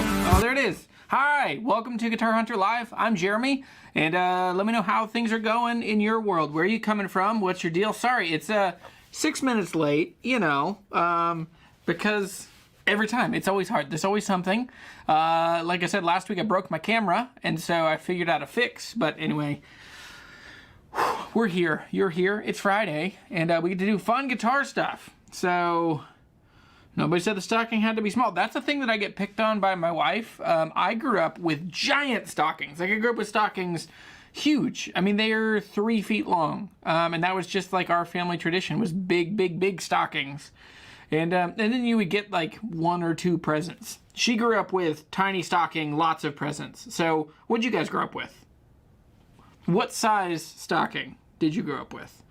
Oh, there it is. Hi, welcome to Guitar Hunter Live. I'm Jeremy, and let me know how things are going in your world. Where are you coming from? What's your deal? Sorry, it's 6 minutes late, you know, because every time, it's always hard. There's always something. Like I said, last week I broke my camera, and so I figured out a fix. But anyway, we're here. You're here. It's Friday, and we get to do fun guitar stuff. So nobody said the stocking had to be small. That's the thing that I get picked on by my wife. I grew up with giant stockings. Like, I grew up with stockings huge. I mean, they are 3 feet long. And that was just like our family tradition, was big, big, big stockings. And then you would get like 1 or 2 presents. She grew up with tiny stocking, lots of presents. So what'd you guys grow up with? What size stocking did you grow up with?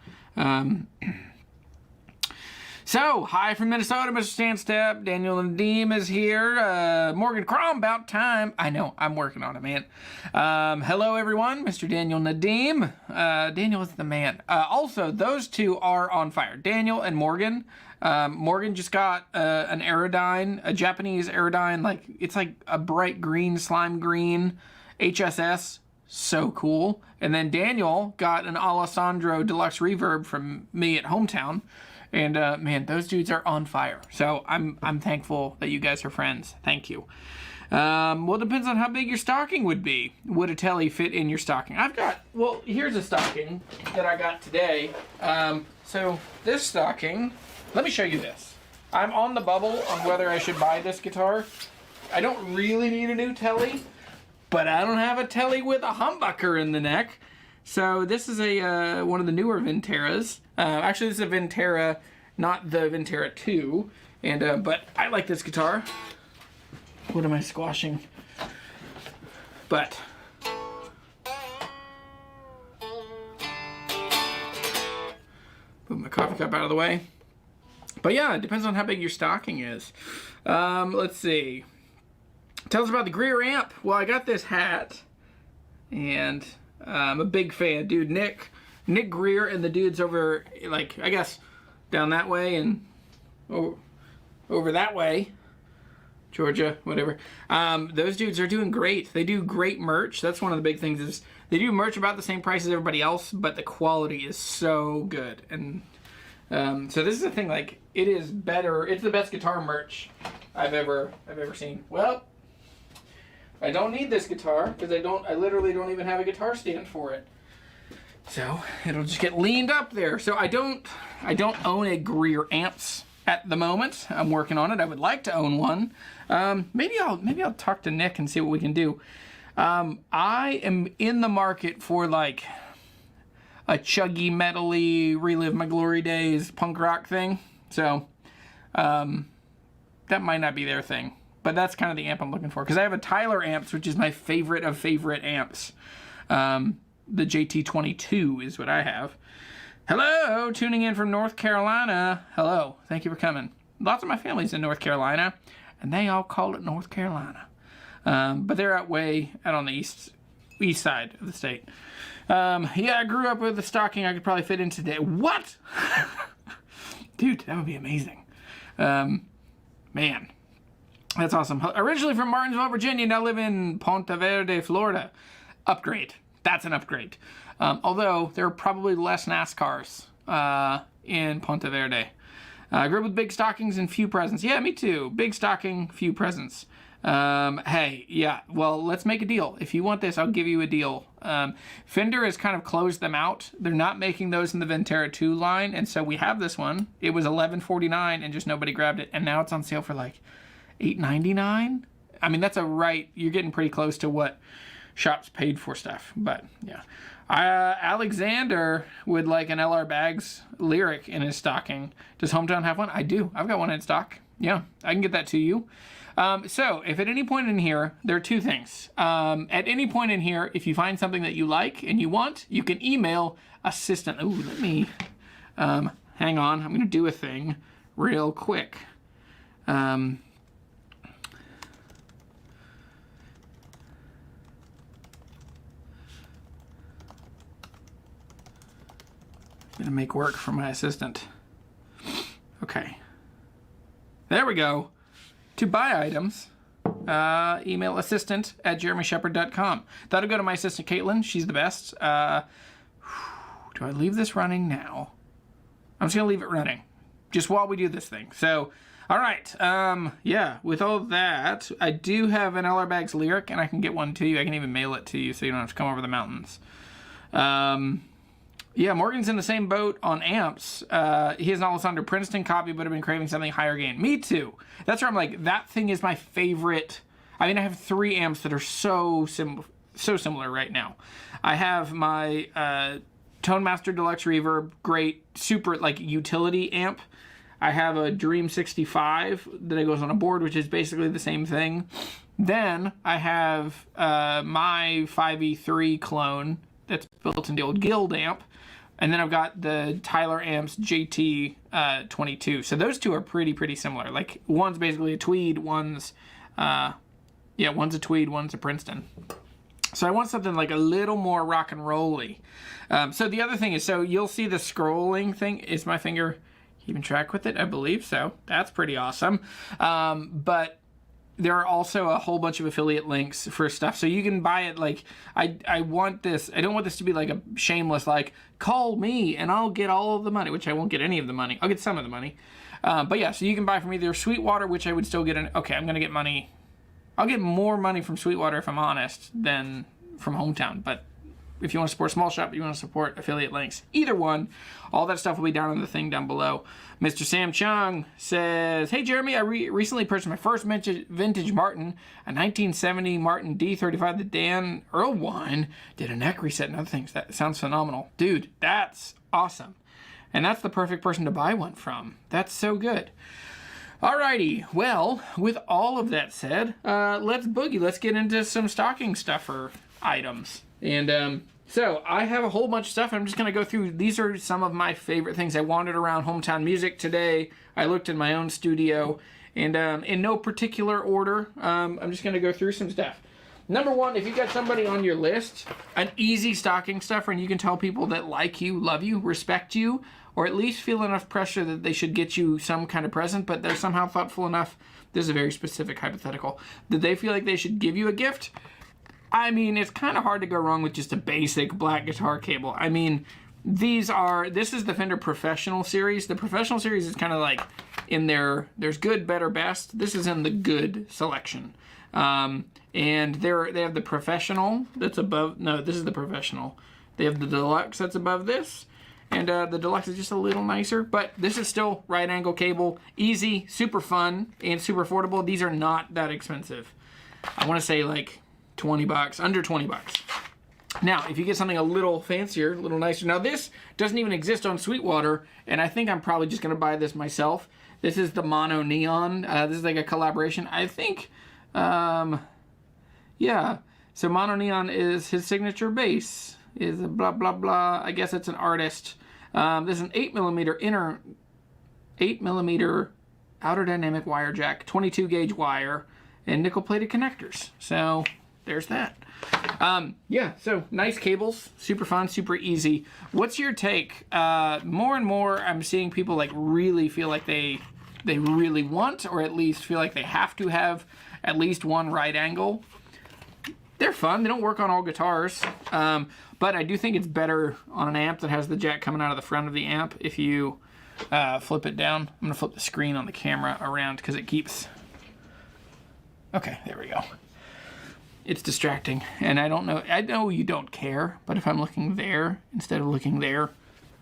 So, hi from Minnesota, Mr. Standstep. Daniel Nadeem is here. Morgan Crom, about time. I know, I'm working on it, man. Hello, everyone. Mr. Daniel Nadeem. Daniel is the man. Also, those two are on fire. Daniel and Morgan. Morgan just got an Aerodyne, a Japanese Aerodyne. Like, it's like a bright green, slime green HSS. So cool. And then Daniel got an Alessandro Deluxe Reverb from me at Hometown. And man, those dudes are on fire. So I'm thankful that you guys are friends. Thank you. Well, it depends on how big your stocking would be. Would a Telly fit in your stocking? Well, here's a stocking that I got today. So this stocking, let me show you this. I'm on the bubble on whether I should buy this guitar. I don't really need a new Telly, but I don't have a Telly with a humbucker in the neck. So this is a one of the newer Venteras. Actually, this is a Ventera, not the Ventera 2. And but I like this guitar. What am I squashing? But put my coffee cup out of the way. But yeah, it depends on how big your stocking is. Let's see. Tell us about the Greer Amp. Well, I got this hat, and I'm a big fan, dude. Nick Greer and the dudes over, like, I guess down that way and over that way, Georgia, whatever. Those dudes are doing great. They do great merch. That's one of the big things, is they do merch about the same price as everybody else, but the quality is so good. And so this is the thing, like, it is better. It's the best guitar merch I've ever seen. Well, I don't need this guitar because I literally don't even have a guitar stand for it. So it'll just get leaned up there. So I don't own a Greer Amps at the moment. I'm working on it. I would like to own one. Maybe I'll talk to Nick and see what we can do. I am in the market for like a chuggy, metally, relive my glory days punk rock thing. So that might not be their thing. But that's kind of the amp I'm looking for. Because I have a Tyler Amps, which is my favorite of favorite amps. The JT22 is what I have. Hello, tuning in from North Carolina. Hello, thank you for coming. Lots of my family's in North Carolina, and they all call it North Carolina. But they're out on the east side of the state. Yeah, I grew up with a stocking I could probably fit in today. What? Dude, that would be amazing. Man. That's awesome. Originally from Martinsville, Virginia, now live in Ponte Verde, Florida. Upgrade. That's an upgrade. Although there are probably less NASCARs in Ponte Verde. I grew up with big stockings and few presents. Yeah, me too. Big stocking, few presents. Hey, yeah, well, let's make a deal. If you want this, I'll give you a deal. Fender has kind of closed them out. They're not making those in the Ventera 2 line, and so we have this one. It was $11.49, and just nobody grabbed it, and now it's on sale for like $8.99. I mean, that's you're getting pretty close to what shops paid for stuff, but yeah. Alexander would like an LR Baggs lyric in his stocking. Does Hometown have one? I do. I've got one in stock. Yeah, I can get that to you. So if at any point in here, there are two things. At any point in here, if you find something that you like and you want, you can email assistant. Ooh, let me, hang on. I'm going to do a thing real quick. Gonna make work for my assistant. Okay. There we go. To buy items, email assistant@jeremysheppard.com. That'll go to my assistant, Caitlin. She's the best. Do I leave this running now? I'm just going to leave it running just while we do this thing. So, all right. Yeah, with all that, I do have an LR Bags lyric, and I can get one to you. I can even mail it to you so you don't have to come over the mountains. Yeah, Morgan's in the same boat on amps. He has an Alessandro Princeton copy, but have been craving something higher gain. Me too. That's where I'm like, that thing is my favorite. I mean, I have 3 amps that are so similar right now. I have my Tone Master Deluxe Reverb, great, super like utility amp. I have a Dream 65 that goes on a board, which is basically the same thing. Then I have my 5E3 clone that's built in the old Guild amp. And then I've got the Tyler Amps JT 22. So those two are pretty similar. Like, one's basically a tweed, one's a tweed, one's a Princeton. So I want something like a little more rock and roll-y. So the other thing is, so you'll see the scrolling thing. Is my finger keeping track with it? I believe so. That's pretty awesome. But there are also a whole bunch of affiliate links for stuff. So you can buy it like, I want this, I don't want this to be like a shameless, like, call me and I'll get all of the money, which I won't get any of the money. I'll get some of the money. But yeah, so you can buy from either Sweetwater, which I would still get okay, I'm going to get money. I'll get more money from Sweetwater, if I'm honest, than from Hometown. But if you want to support small shop, you want to support affiliate links, either one, all that stuff will be down on the thing down below. Mr. Sam Chung says, hey Jeremy, I recently purchased my first vintage Martin, a 1970 Martin D35 that Dan Erlewine did a neck reset and other things. That sounds phenomenal. Dude, that's awesome. And that's the perfect person to buy one from. That's so good. Alrighty, well, with all of that said, let's boogie. Let's get into some stocking stuffer items. And so I have a whole bunch of stuff. I'm just going to go through. These are some of my favorite things. I wandered around Hometown Music today. I looked in my own studio. And in no particular order, I'm just going to go through some stuff. Number one, if you've got somebody on your list, an easy stocking stuffer, and you can tell people that like you, love you, respect you, or at least feel enough pressure that they should get you some kind of present, but they're somehow thoughtful enough, this is a very specific hypothetical, that they feel like they should give you a gift. I mean, it's kind of hard to go wrong with just a basic black guitar cable. I mean, this is the Fender Professional Series. The Professional Series is kind of like in there's good, better, best. This is in the good selection. And they have the Professional that's above, no, this is the Professional. They have the Deluxe that's above this. And the Deluxe is just a little nicer, but this is still right angle cable, easy, super fun, and super affordable. These are not that expensive. I want to say like 20 bucks, under 20 bucks. Now, if you get something a little fancier, a little nicer. Now, this doesn't even exist on Sweetwater, and I think I'm probably just going to buy this myself. This is the Mono Neon. This is like a collaboration. I think, yeah. So Mono Neon is his signature bass. Is a blah, blah, blah. I guess it's an artist. This is an 8mm outer dynamic wire jack, 22 gauge wire, and nickel plated connectors. So there's that. Yeah, so nice cables, super fun, super easy. What's your take? More and more I'm seeing people like really feel like they really want, or at least feel like they have to have at least one right angle. They're fun. They don't work on all guitars. But I do think it's better on an amp that has the jack coming out of the front of the amp if you flip it down. I'm going to flip the screen on the camera around because it keeps... Okay, there we go. It's distracting. And I don't know... I know you don't care, but if I'm looking there instead of looking there,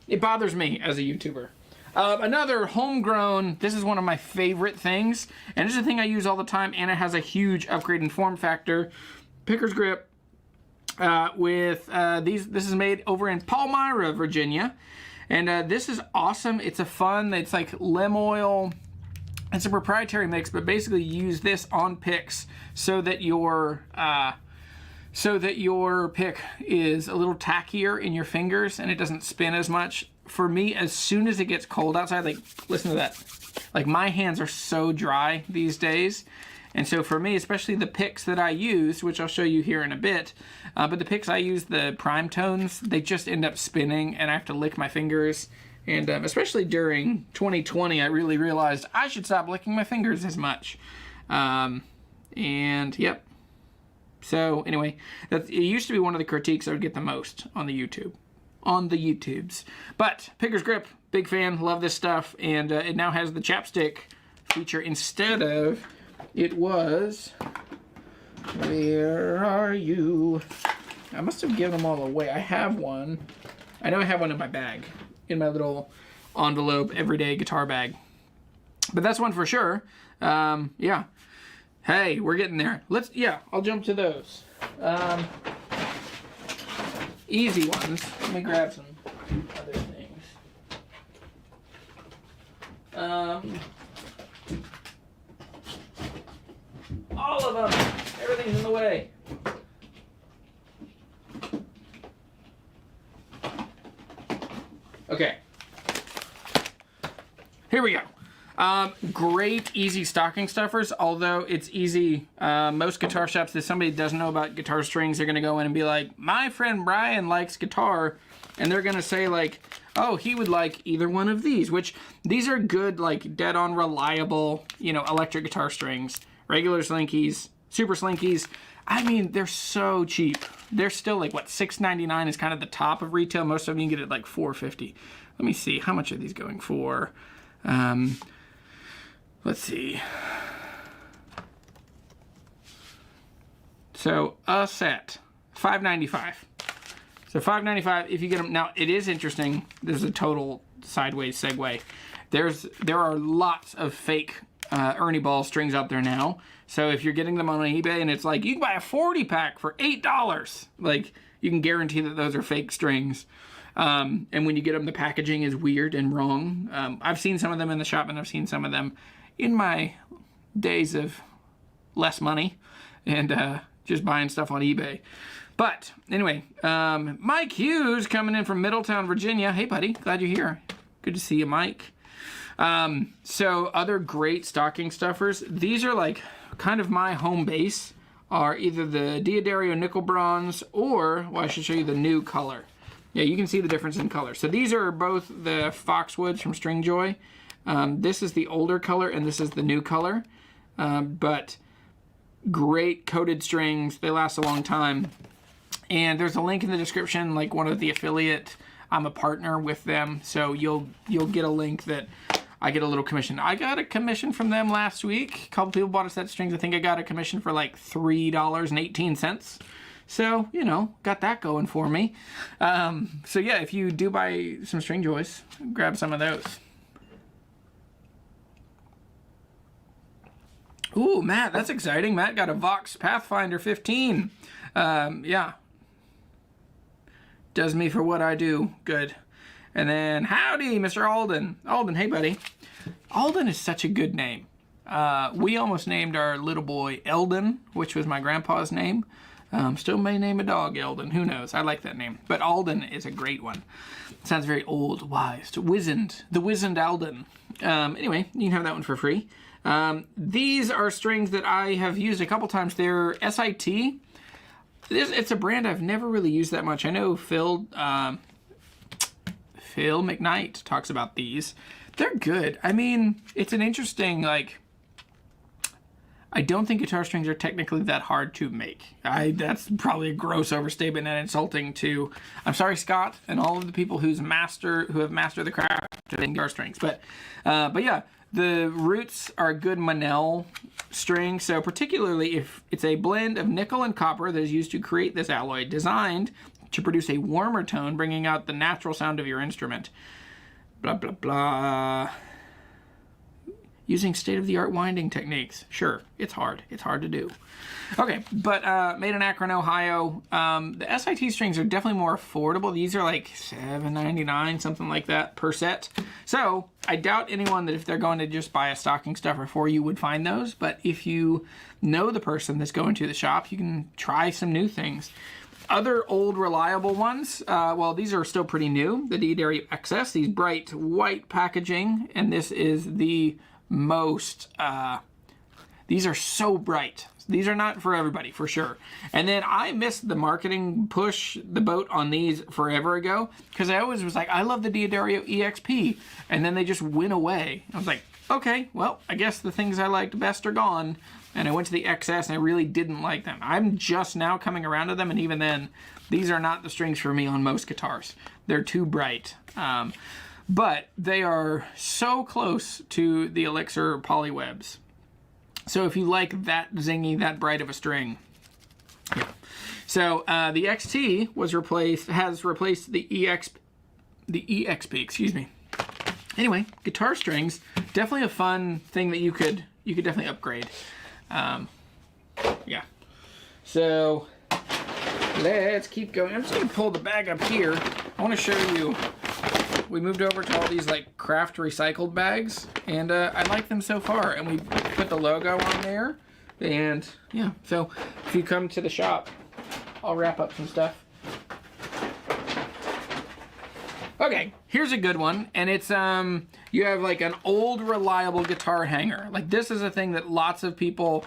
it bothers me as a YouTuber. Another homegrown, this is one of my favorite things, and this is a thing I use all the time, and it has a huge upgrade in form factor. Picker's grip with this is made over in Palmyra, Virginia, and this is awesome. It's it's like lem oil. It's a proprietary mix, but basically you use this on picks so that your pick is a little tackier in your fingers and it doesn't spin as much. For me, as soon as it gets cold outside, like listen to that, like my hands are so dry these days. And so for me, especially the picks that I use, which I'll show you here in a bit, but the picks I use, the Primetones, they just end up spinning and I have to lick my fingers. And especially during 2020, I really realized I should stop licking my fingers as much. And yep. So anyway, it used to be one of the critiques I would get the most on the YouTubes. But Picker's Grip, big fan, love this stuff, and it now has the chapstick feature instead of, it was, where are you? I must have given them all away. I have one. I know I have one in my bag, in my little envelope everyday guitar bag. But that's one for sure. Yeah. Hey, we're getting there. I'll jump to those. Easy ones. Let me grab some other things. All of them. Everything's in the way. Okay. Here we go. Great, easy stocking stuffers, although it's easy. Most guitar shops, if somebody doesn't know about guitar strings, they're going to go in and be like, my friend Brian likes guitar, and they're going to say like, oh, he would like either one of these, which these are good, like dead-on reliable, you know, electric guitar strings. Regular Slinkies, super Slinkies. I mean, they're so cheap. They're still like, what, $6.99 is kind of the top of retail. Most of them you can get it like $4.50. Let me see, how much are these going for? Let's see. So a set, $5.95. So $5.95 if you get them. Now it is interesting. There's a total sideways segue. There are lots of fake Ernie ball strings out there now. So if you're getting them on eBay and it's like you can buy a 40 pack for $8, like you can guarantee that those are fake strings. And when you get them, the packaging is weird and wrong. I've seen some of them in the shop, and I've seen some of them in my days of less money and just buying stuff on eBay. But anyway, Mike Hughes coming in from Middletown, Virginia. Hey, buddy, glad you're here. Good to see you, Mike. So other great stocking stuffers. These are like kind of my home base, are either the Diario Nickel Bronze or, well, I should show you the new color. Yeah, you can see the difference in color. So these are both the Foxwoods from Stringjoy. This is the older color, and this is the new color. But great coated strings. They last a long time. And there's a link in the description, like one of the affiliate. I'm a partner with them, so you'll get a link that I get a little commission. I got a commission from them last week. A couple people bought a set of strings. I think I got a commission for like $3.18. So, you know, got that going for me. So yeah, if you do buy some Stringjoys, grab some of those. Ooh, Matt, that's exciting. Matt got a Vox Pathfinder 15. Yeah. Does me for what I do. Good. And then, howdy, Mr. Alden. Alden, hey, buddy. Alden is such a good name. We almost named our little boy Eldon, which was my grandpa's name. Still may name a dog Eldon. Who knows? I like that name. But Alden is a great one. Sounds very old, wise, wizened. The wizened Alden. Anyway, you can have that one for free. These are strings that I have used a couple times. They're SIT. It's a brand I've never really used that much. I know Phil McKnight talks about these. They're good. I mean, it's an interesting, like, I don't think guitar strings are technically that hard to make. That's probably a gross overstatement and insulting to, I'm sorry, Scott, and all of the people who have mastered the craft of guitar strings. But yeah, the roots are a good Monell string. So particularly if it's a blend of nickel and copper that is used to create this alloy, designed to produce a warmer tone, bringing out the natural sound of your instrument. Blah, blah, blah. Using state-of-the-art winding techniques. Sure, it's hard. It's hard to do. Okay, but made in Akron, Ohio. The SIT strings are definitely more affordable. These are like $7.99, something like that, per set. So I doubt anyone that if they're going to just buy a stocking stuffer for you would find those. But if you know the person that's going to the shop, you can try some new things. Other old reliable ones, well, these are still pretty new. The Diario XS, these bright white packaging, and this is the most, these are so bright. These are not for everybody, for sure. And then I missed the marketing push, the boat on these forever ago, because I always was like, I love the Diario EXP, and then they just went away. I was like, okay, well, I guess the things I liked best are gone. and I went to the XS, and I really didn't like them. I'm just now coming around to them, and even then, these are not the strings for me on most guitars. They're too bright. But they are so close to the Elixir Polywebs. So if you like that zingy, that bright of a string, yeah. So the XT has replaced the EXP, excuse me. Anyway, guitar strings, definitely a fun thing that you could definitely upgrade. Yeah. So let's keep going. I'm just gonna pull the bag up here. I want to show you. We moved over to all these like craft recycled bags, and I like them so far. And we put the logo on there, and yeah. So if you come to the shop, I'll wrap up some stuff. Okay, here's a good one, and it's you have like an old reliable guitar hanger. Like this is a thing that lots of people.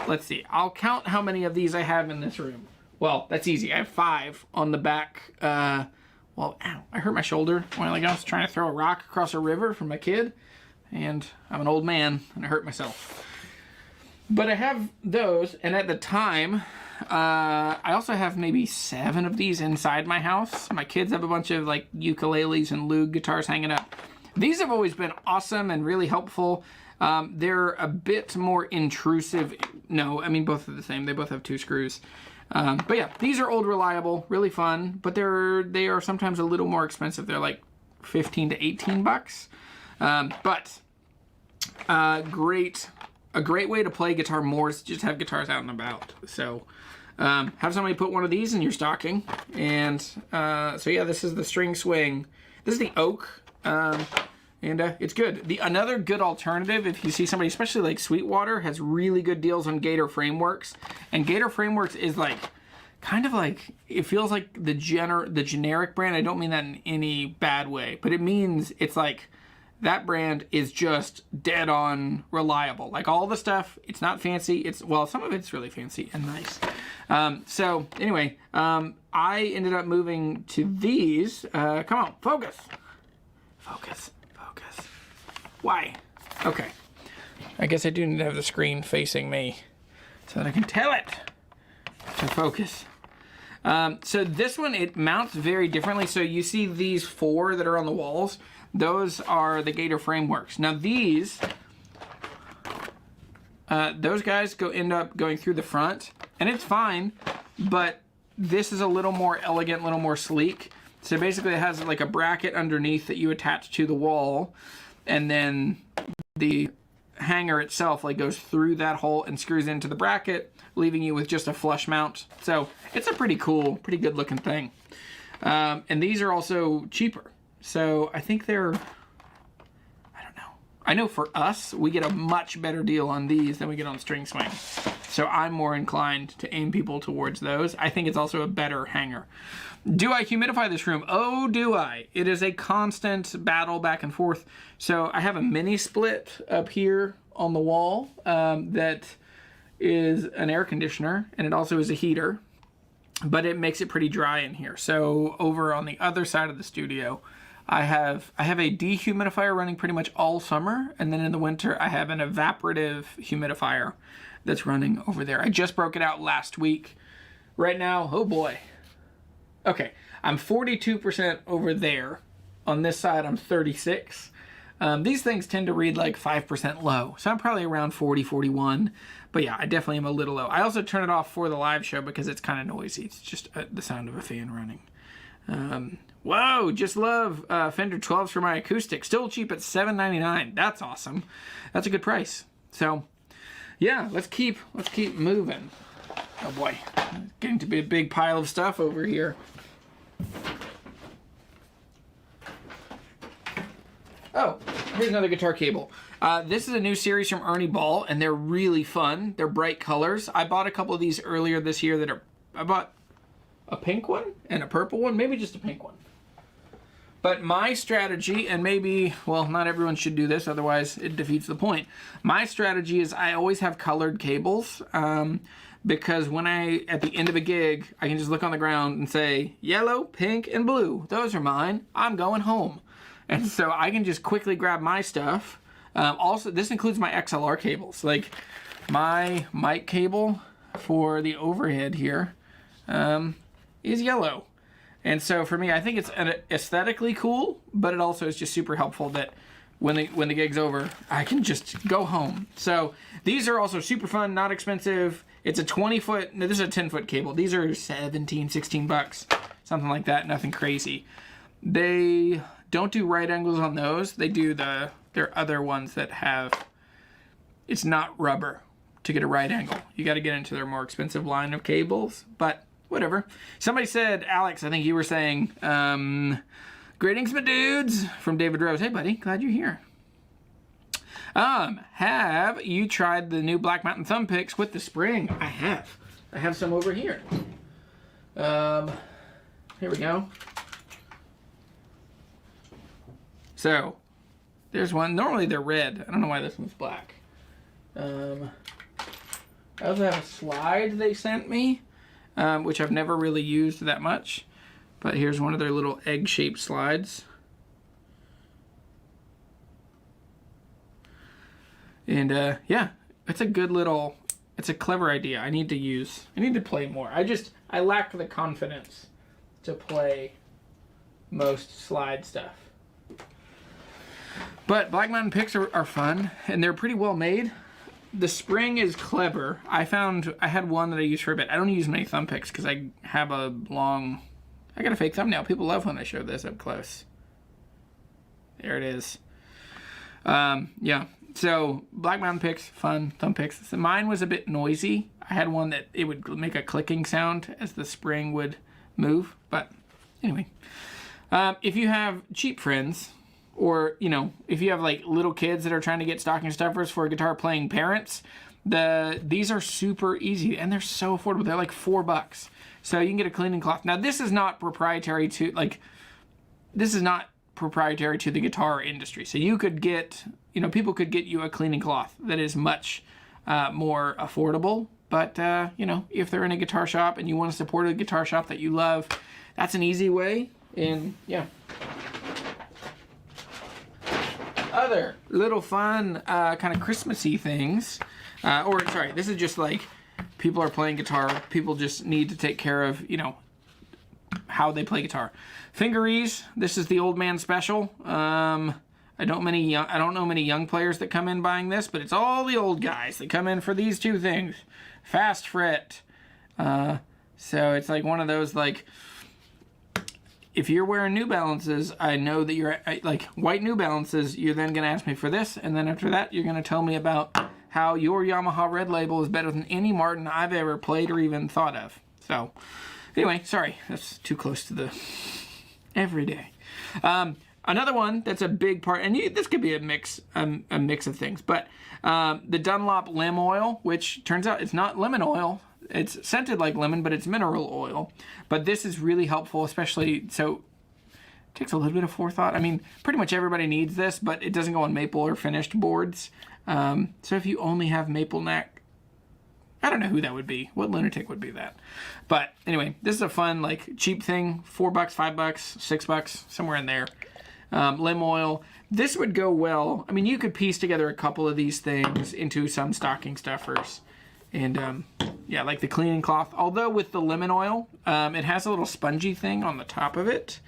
Let's see. I'll count how many of these I have in this room. Well, that's easy. I have 5 on the back. Well, ow, I hurt my shoulder when I was trying to throw a rock across a river from a kid, and I'm an old man, and I hurt myself. But I have those, and at the time, I also have maybe 7 of these inside my house. My kids have a bunch of like ukuleles and lug guitars hanging up. These have always been awesome and really helpful. They're a bit more intrusive. No, I mean, both are the same. They both have 2 screws. But yeah, these are old reliable, really fun, but they are sometimes a little more expensive. They're like 15 to 18 bucks. But a great way to play guitar more is to just have guitars out and about. So have somebody put one of these in your stocking. And so yeah, this is the string swing. This is the oak. And it's good. Another good alternative, if you see somebody, especially like Sweetwater, has really good deals on Gator Frameworks. And Gator Frameworks is like, kind of like, it feels like the generic brand. I don't mean that in any bad way, but it means it's like, that brand is just dead on reliable. Like all the stuff, it's not fancy. Well, some of it's really fancy and nice. So anyway, I ended up moving to these. Come on, focus. Focus. Why? Okay. I guess I do need to have the screen facing me so that I can tell it to focus. So this one, it mounts very differently. So you see these 4 that are on the walls. Those are the Gator Frameworks. Now these, those guys end up going through the front, and it's fine, but this is a little more elegant, a little more sleek. So basically it has like a bracket underneath that you attach to the wall, and then the hanger itself like goes through that hole and screws into the bracket, leaving you with just a flush mount. So it's a pretty cool, pretty good looking thing. And these are also cheaper. So I think they're, I don't know. I know for us, we get a much better deal on these than we get on String Swing. So I'm more inclined to aim people towards those. I think it's also a better hanger. Do I humidify this room? Oh, do I? It is a constant battle back and forth. So I have a mini split up here on the wall that is an air conditioner, and it also is a heater, but it makes it pretty dry in here. So over on the other side of the studio, I have a dehumidifier running pretty much all summer, and then in the winter I have an evaporative humidifier that's running over there. I just broke it out last week. Right now, oh boy. Okay, I'm 42% over there. On this side, I'm 36. These things tend to read like 5% low, so I'm probably around 40, 41. But yeah, I definitely am a little low. I also turn it off for the live show because it's kind of noisy. It's just the sound of a fan running. Whoa, just love Fender 12s for my acoustic. Still cheap at $7.99. That's awesome. That's a good price. So yeah, let's keep moving. Oh boy, getting to be a big pile of stuff over here. Oh, here's another guitar cable. This is a new series from Ernie Ball, and they're really fun. They're bright colors. I bought a couple of these earlier this year I bought a pink one and a purple one, maybe just a pink one. But my strategy, and maybe, well, not everyone should do this, otherwise it defeats the point. My strategy is I always have colored cables, because when at the end of a gig, I can just look on the ground and say, yellow, pink, and blue. Those are mine. I'm going home. And so I can just quickly grab my stuff. Also, this includes my XLR cables. Like, my mic cable for the overhead here is yellow. And so for me, I think it's aesthetically cool, but it also is just super helpful that when the gig's over, I can just go home. So these are also super fun, not expensive. It's a 20-foot, no, this is a 10-foot cable. These are 17, 16 bucks, something like that, nothing crazy. They don't do right angles on those. They do there are other ones that have, it's not rubber to get a right angle. You got to get into their more expensive line of cables, but whatever. Somebody said, Alex, I think you were saying, greetings, my dudes, from David Rose. Hey, buddy, glad you're here. Have you tried the new Black Mountain thumb picks with the spring? I have. I have some over here. Here we go. So, there's one. Normally they're red. I don't know why this one's black. I also have a slide they sent me, which I've never really used that much. But here's one of their little egg-shaped slides. And yeah, it's a good little, it's a clever idea. I need to play more. I lack the confidence to play most slide stuff. But Black Mountain picks are fun, and they're pretty well made. The spring is clever. I had one that I used for a bit. I don't use many thumb picks because I have I got a fake thumbnail. People love when I show this up close. There it is. Yeah. So Black Mountain picks, fun, thumb picks. So mine was a bit noisy. I had one that it would make a clicking sound as the spring would move. But anyway, if you have cheap friends, or if you have like little kids that are trying to get stocking stuffers for guitar playing parents, these are super easy and they're so affordable. They're like $4. So you can get a cleaning cloth. Now this is not proprietary to the guitar industry. So you could get, people could get you a cleaning cloth that is much more affordable. But, if they're in a guitar shop and you want to support a guitar shop that you love, that's an easy way. And yeah. Other little fun kind of Christmassy things. This is just like people are playing guitar. People just need to take care of, how they play guitar. FingerEase, this is the old man special. I don't know many young players that come in buying this, but it's all the old guys that come in for these two things. Fast Fret. So it's like one of those, like, if you're wearing New Balances, I know that you're like white New Balances, you're then going to ask me for this, and then after that you're going to tell me about how your Yamaha Red Label is better than any Martin I've ever played or even thought of. So anyway, sorry, that's too close to the everyday. Another one that's a big part, and this could be a mix of things, but the Dunlop Lemon Oil, which turns out it's not lemon oil. It's scented like lemon, but it's mineral oil. But this is really helpful, especially, so it takes a little bit of forethought. I mean, pretty much everybody needs this, but it doesn't go on maple or finished boards. So if you only have maple neck, I don't know who that would be. What lunatic would be that? But anyway, this is a fun, like, cheap thing. $4, $5, $6, somewhere in there. Lemon oil. This would go well. I mean, you could piece together a couple of these things into some stocking stuffers. And yeah, like the cleaning cloth. Although with the lemon oil, it has a little spongy thing on the top of it.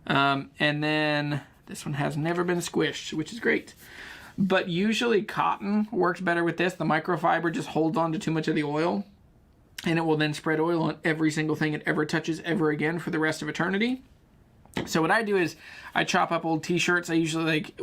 And then this one has never been squished, which is great. But usually cotton works better with this. The microfiber just holds on to too much of the oil. And it will then spread oil on every single thing it ever touches ever again for the rest of eternity. So what I do is I chop up old t-shirts. I usually like...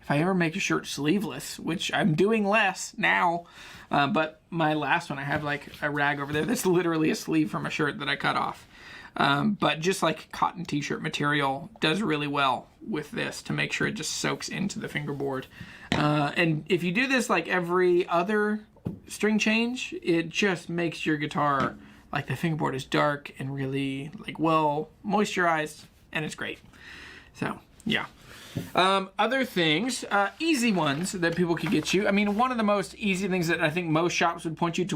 If I ever make a shirt sleeveless, which I'm doing less now, but my last one, I have like a rag over there that's literally a sleeve from a shirt that I cut off. But just like cotton t-shirt material does really well with this to make sure it just soaks into the fingerboard. And if you do this like every other string change, it just makes your guitar, like the fingerboard is dark and really like well moisturized, and it's great. So yeah. Other things, easy ones that people could get you. I mean, one of the most easy things that I think most shops would point you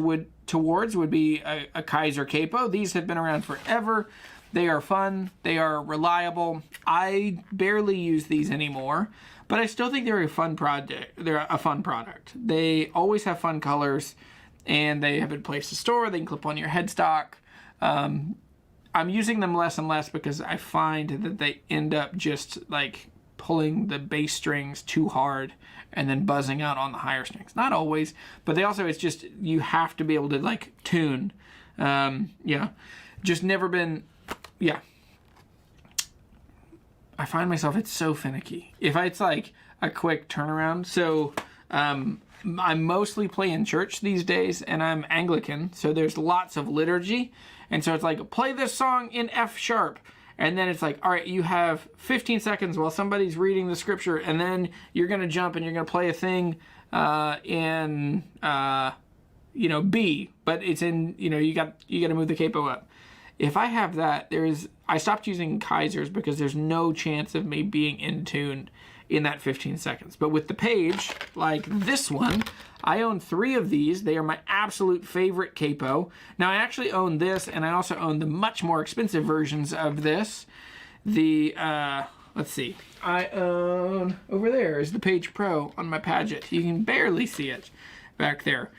towards would be a Kyser Capo. These have been around forever. They are fun. They are reliable. I barely use these anymore, but I still think they're a fun project. They're a fun product. They always have fun colors, and they have a place to store. They can clip on your headstock. I'm using them less and less because I find that they end up just like pulling the bass strings too hard and then buzzing out on the higher strings. Not always, but they also, it's just, you have to be able to like tune. Yeah, just never been, yeah. I find myself, it's so finicky. If it's like a quick turnaround. So I mostly play in church these days, and I'm Anglican, so there's lots of liturgy. And so it's like, play this song in F sharp. And then it's like, all right, you have 15 seconds while somebody's reading the scripture, and then you're going to jump and you're going to play a thing in, you know, B, but it's in, you know, you got to move the capo up. If I have that, I stopped using Kysers because there's no chance of me being in tune in that 15 seconds. But with the Paige, like this one, I own 3 of these. They are my absolute favorite capo. Now, I actually own this, and I also own the much more expensive versions of this. The, let's see. I own, over there is the Paige Pro on my Paget. You can barely see it back there.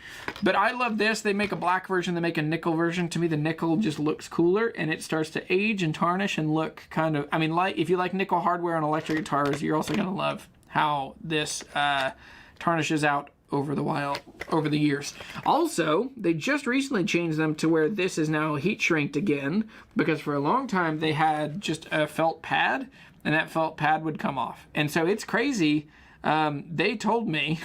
But I love this. They make a black version. They make a nickel version. To me, the nickel just looks cooler, and it starts to age and tarnish and look kind of, I mean, like if you like nickel hardware on electric guitars, you're also going to love how this tarnishes out over the years. Also, they just recently changed them to where this is now heat shrinked again, because for a long time they had just a felt pad, and that felt pad would come off. And so it's crazy. They told me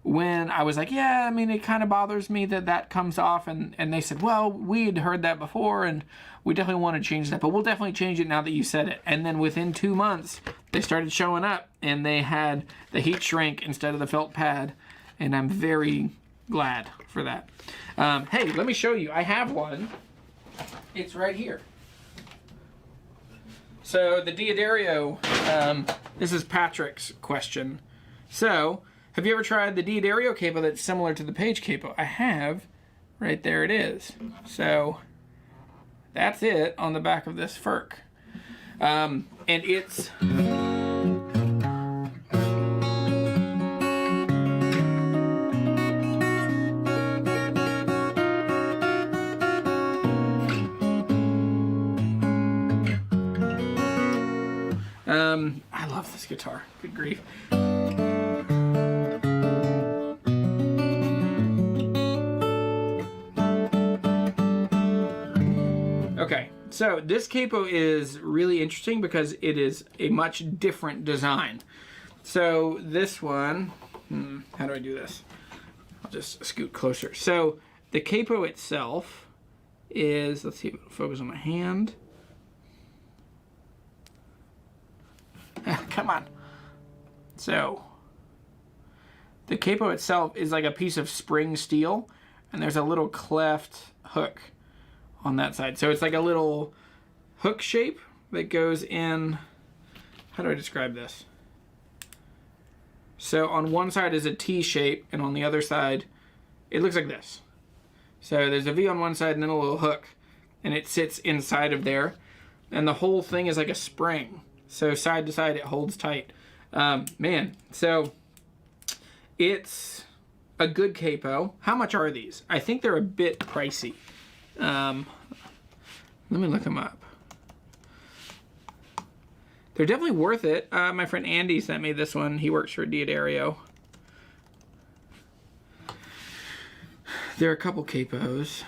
when I was like, yeah, I mean, it kind of bothers me that that comes off. And they said, well, we'd heard that before, and we definitely want to change that. But we'll definitely change it now that you said it. And then within 2 months, they started showing up, and they had the heat shrink instead of the felt pad. And I'm very glad for that. Hey, let me show you. I have one. It's right here. So the Diario, this is Patrick's question. So, have you ever tried the Diario Capo that's similar to the Paige Capo? I have. Right there it is. So, that's it on the back of this Ferk. And it's... I love this guitar. Good grief. Okay, so this capo is really interesting because it is a much different design. So this one, how do I do this? I'll just scoot closer. So the capo itself is, let's see if it'll focus on my hand. Come on. So the capo itself is like a piece of spring steel, and there's a little cleft hook on that side. So it's like a little hook shape that goes in. How do I describe this? So on one side is a T shape, and on the other side it looks like this. So there's a V on one side and then a little hook, and it sits inside of there, and the whole thing is like a spring. So side to side, it holds tight. Man, so it's a good capo. How much are these? I think they're a bit pricey. Let me look them up. They're definitely worth it. My friend Andy sent me this one. He works for Diario. There are a couple capos.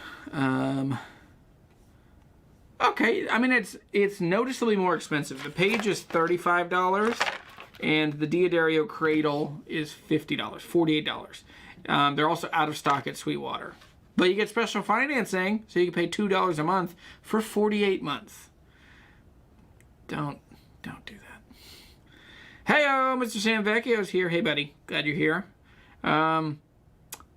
Okay, I mean, it's noticeably more expensive. The Paige is $35, and the Diario Cradle is $50, $48. They're also out of stock at Sweetwater. But you get special financing, so you can pay $2 a month for 48 months. Don't do that. Hey-o, Mr. Sam Vecchio's here. Hey, buddy. Glad you're here.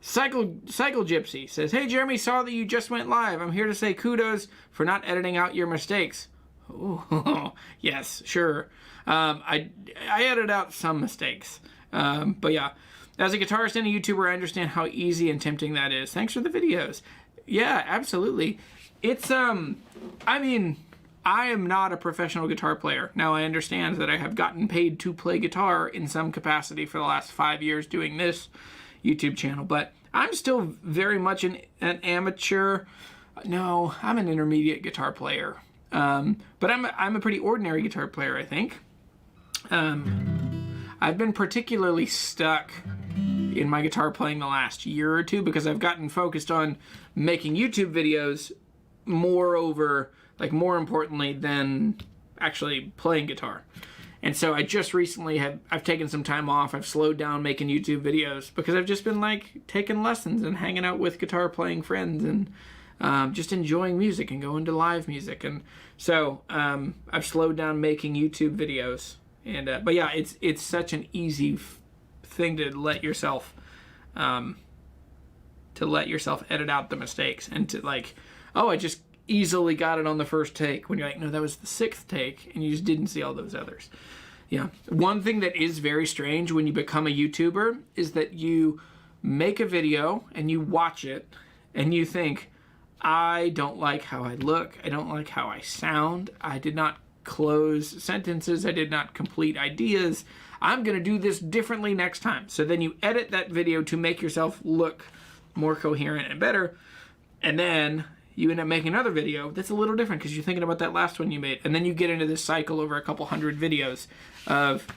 Cycle Gypsy says, hey, Jeremy, saw that you just went live. I'm here to say kudos for not editing out your mistakes. Oh, yes, sure. I edit out some mistakes. But yeah, as a guitarist and a YouTuber, I understand how easy and tempting that is. Thanks for the videos. Yeah, absolutely. It's, I mean, I am not a professional guitar player. Now, I understand that I have gotten paid to play guitar in some capacity for the last 5 years doing this YouTube channel, but I'm still very much an amateur. No, I'm an intermediate guitar player. But I'm a pretty ordinary guitar player, I think. I've been particularly stuck in my guitar playing the last year or two because I've gotten focused on making YouTube videos more importantly than actually playing guitar. And so I just recently I've taken some time off. I've slowed down making YouTube videos because I've just been like taking lessons and hanging out with guitar playing friends and just enjoying music and going to live music. And so I've slowed down making YouTube videos. And but yeah, it's such an easy thing to let yourself edit out the mistakes and to like, oh, I just easily got it on the first take, when you're like, no, that was the 6th take and you just didn't see all those others. Yeah. One thing that is very strange when you become a YouTuber is that you make a video and you watch it and you think, I don't like how I look, I don't like how I sound, I did not close sentences, I did not complete ideas, I'm gonna do this differently next time. So then you edit that video to make yourself look more coherent and better, and then you end up making another video that's a little different because you're thinking about that last one you made. And then you get into this cycle over a couple hundred videos of,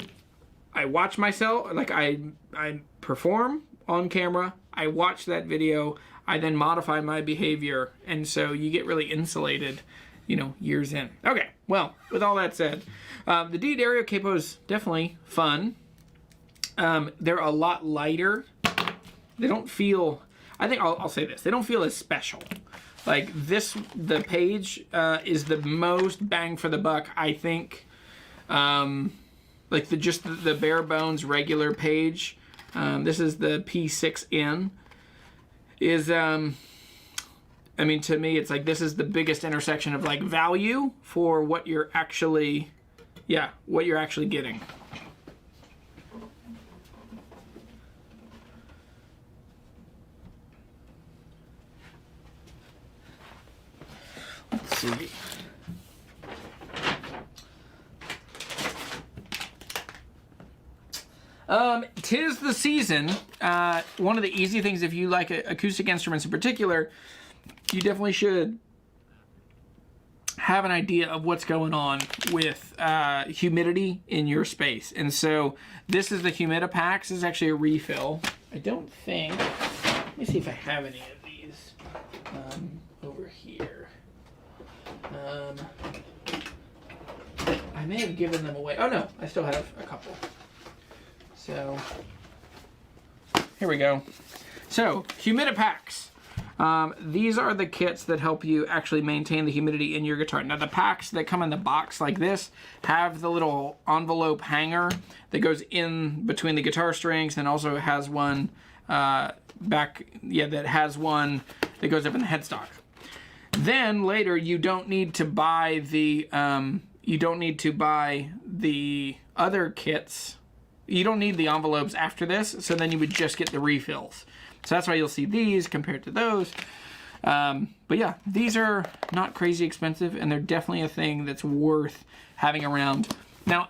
I watch myself, like I perform on camera, I watch that video, I then modify my behavior, and so you get really insulated, you know, years in. Okay, well, with all that said, the Diario Capo is definitely fun. They're a lot lighter. They don't feel, I think I'll say this, they don't feel as special. Like this, the Paige is the most bang for the buck, I think. Like the bare bones regular Paige. This is the P6N. Is I mean, to me, it's like this is the biggest intersection of like value for what you're actually, what you're actually getting. Let's see. Tis the season. One of the easy things, if you like acoustic instruments in particular, you definitely should have an idea of what's going on with humidity in your space. And so this is the Humidipak. This is actually a refill. I don't think, let me see if I have any of these over here. I may have given them away. Oh no, I still have a couple. So, here we go. So, Humidipaks. These are the kits that help you actually maintain the humidity in your guitar. Now, the packs that come in the box like this have the little envelope hanger that goes in between the guitar strings, and also has one that has one that goes up in the headstock. Then later, you don't need to buy the other kits. You don't need the envelopes after this, so then you would just get the refills. So that's why you'll see these compared to those. But yeah, these are not crazy expensive, and they're definitely a thing that's worth having around. Now,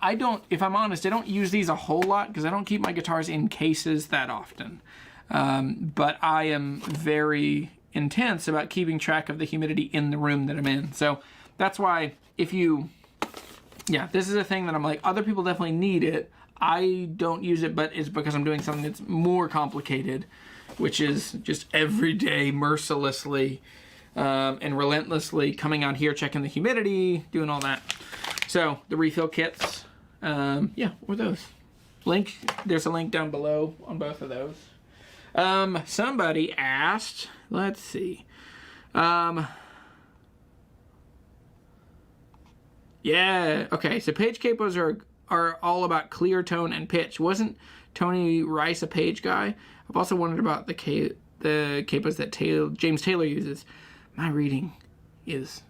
if I'm honest, I don't use these a whole lot because I don't keep my guitars in cases that often. But I am very intense about keeping track of the humidity in the room that I'm in. So that's why this is a thing that I'm like, other people definitely need it. I don't use it, but it's because I'm doing something that's more complicated, which is just every day mercilessly and relentlessly coming out here, checking the humidity, doing all that. So the refill kits, or those. There's a link down below on both of those. Somebody asked, let's see. Okay, so Paige Capos are all about clear tone and pitch. Wasn't Tony Rice a Paige guy? I've also wondered about the capos that James Taylor uses. My reading is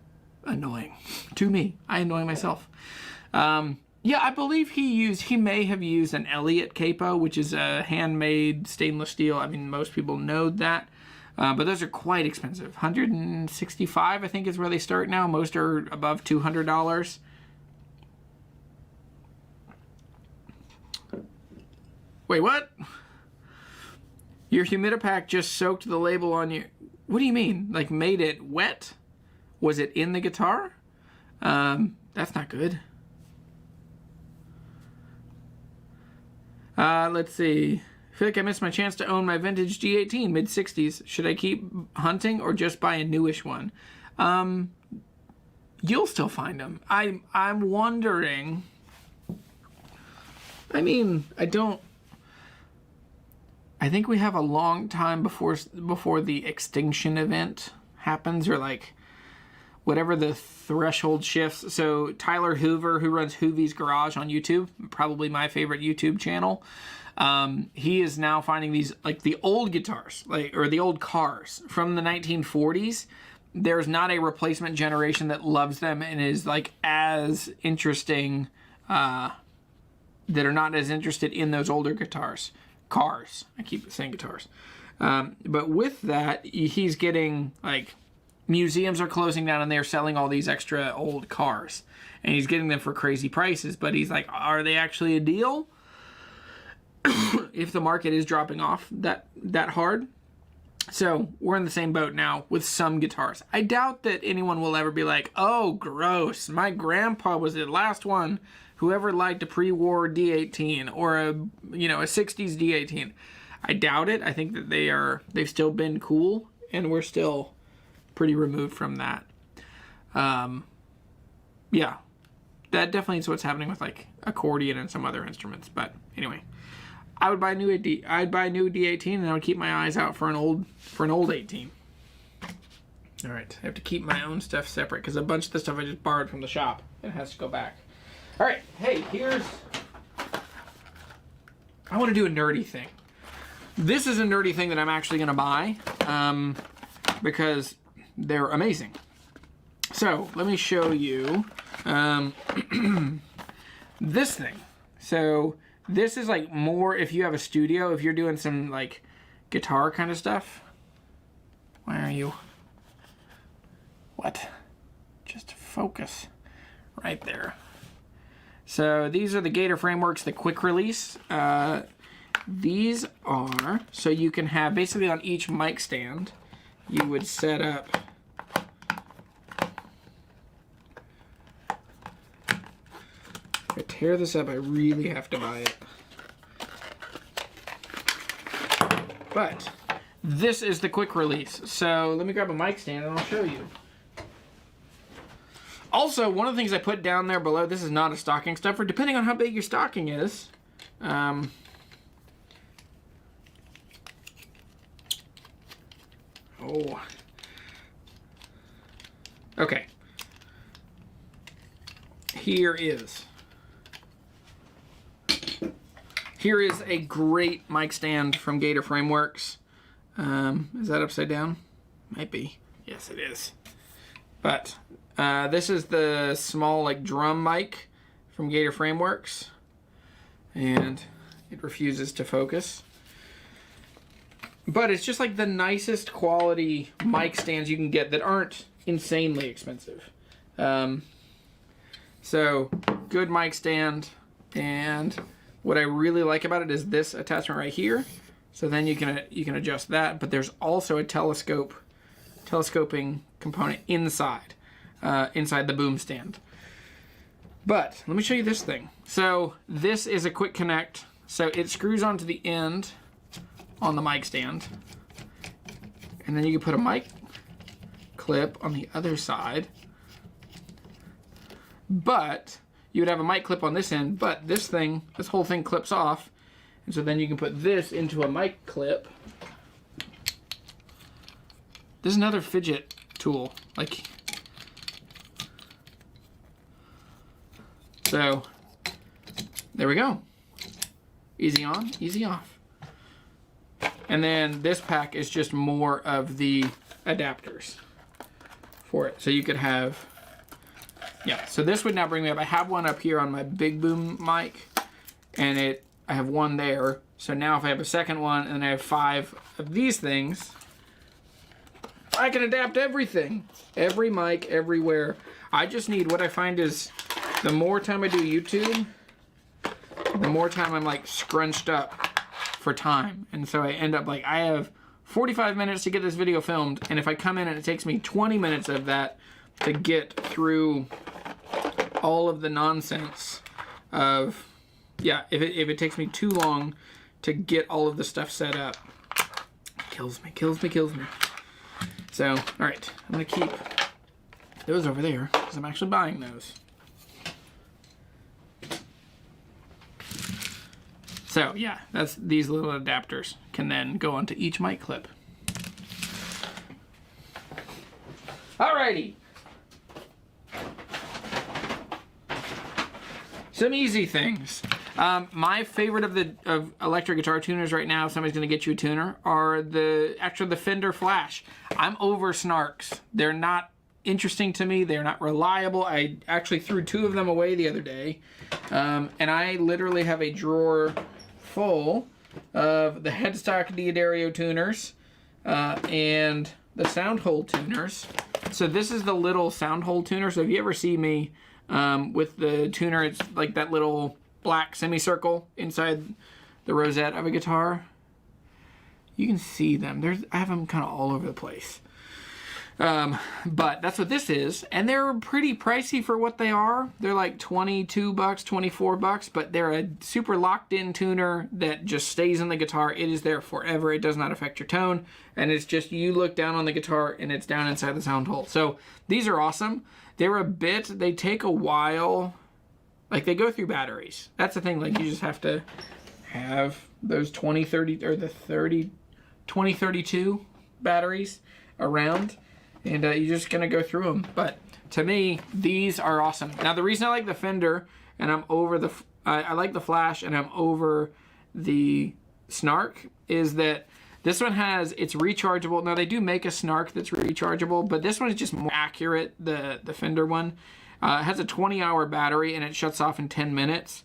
annoying to me. I annoy myself. I believe he may have used an Elliott capo, which is a handmade stainless steel. I mean, most people know that. But those are quite expensive. $165, I think, is where they start now. Most are above $200. Wait, what? Your Humidipak just soaked the label on your... What do you mean? Like, made it wet? Was it in the guitar? That's not good. Let's see. I feel like I missed my chance to own my vintage G18, mid-60s. Should I keep hunting or just buy a newish one? You'll still find them. I'm wondering... I mean, I think we have a long time before the extinction event happens, or like whatever the threshold shifts. So Tyler Hoover, who runs Hoovy's Garage on YouTube, probably my favorite YouTube channel, he is now finding these, like, the old guitars, or the old cars from the 1940s. There's not a replacement generation that loves them and is like as interesting, that are not as interested in those older guitars. Cars. I keep saying guitars. But with that, he's getting, like, museums are closing down and they're selling all these extra old cars. And he's getting them for crazy prices. But he's like, are they actually a deal? If the market is dropping off that hard. So we're in the same boat now with some guitars. I doubt that anyone will ever be like, oh, gross. My grandpa was the last one who ever liked a pre-war D18 or a 60s D18. I doubt it. I think that they've still been cool, and we're still pretty removed from that. Yeah, that definitely is what's happening with, like, accordion and some other instruments. But anyway, I would buy a new D18, and I would keep my eyes out for an old 18. All right, I have to keep my own stuff separate because a bunch of the stuff I just borrowed from the shop, and it has to go back. All right, hey, I want to do a nerdy thing. This is a nerdy thing that I'm actually going to buy, because they're amazing. So let me show you this thing. So this is like more if you have a studio, if you're doing some like guitar kind of stuff. Where are you? What? Just focus right there. So these are the Gator frameworks, the quick release. These are, so you can have, basically on each mic stand, you would set up, if I tear this up, I really have to buy it. But this is the quick release. So let me grab a mic stand and I'll show you. Also, one of the things I put down there below, this is not a stocking stuffer, depending on how big your stocking is. Okay. Here is a great mic stand from Gator Frameworks. Is that upside down? Might be. Yes, it is. But this is the small, like, drum mic from Gator Frameworks, and it refuses to focus. But it's just like the nicest quality mic stands you can get that aren't insanely expensive. So good mic stand, and what I really like about it is this attachment right here. So then you can adjust that, but there's also a telescoping component inside the boom stand. But let me show you this thing. So this is a quick connect. So it screws onto the end on the mic stand, and then you can put a mic clip on the other side. But you would have a mic clip on this end, but this whole thing clips off, and so then you can put this into a mic clip. This is another fidget tool, like, so there we go. Easy on, easy off. And then this pack is just more of the adapters for it. So you could have, yeah, so this would now bring me up. I have one up here on my big boom mic, and I have one there. So now if I have a second one and I have 5 of these things, I can adapt everything. Every mic, everywhere. I just need, what I find is, the more time I do YouTube, the more time I'm like scrunched up for time. And so I end up like, I have 45 minutes to get this video filmed, and if I come in and it takes me 20 minutes of that to get through all of the nonsense of, yeah, if it takes me too long to get all of the stuff set up, kills me. So, all right, I'm gonna keep those over there because I'm actually buying those. So yeah, that's, these little adapters can then go onto each mic clip. Alrighty. Some easy things. My favorite of electric guitar tuners right now, if somebody's gonna get you a tuner, are the Fender Flash. I'm over snarks. They're not interesting to me. They're not reliable. I actually threw 2 of them away the other day. And I literally have a drawer full of the headstock Diario tuners and the Soundhole tuners. So this is the little Soundhole tuner. So if you ever see me with the tuner, it's like that little black semicircle inside the rosette of a guitar. You can see them. I have them kind of all over the place. But that's what this is, and they're pretty pricey for what they are. They're like $22, $24, but they're a super locked-in tuner that just stays in the guitar. It is there forever. It does not affect your tone, and it's just, you look down on the guitar and it's down inside the Soundhole. So these are awesome. They take a while, like they go through batteries. That's the thing, like you just have to have those 2032 batteries around. And you're just gonna go through them. But to me, these are awesome. Now the reason I like the Fender and I'm over the, I like the Flash and I'm over the Snark is that this one it's rechargeable. Now they do make a Snark that's rechargeable, but this one is just more accurate, the Fender one. It has a 20-hour battery and it shuts off in 10 minutes.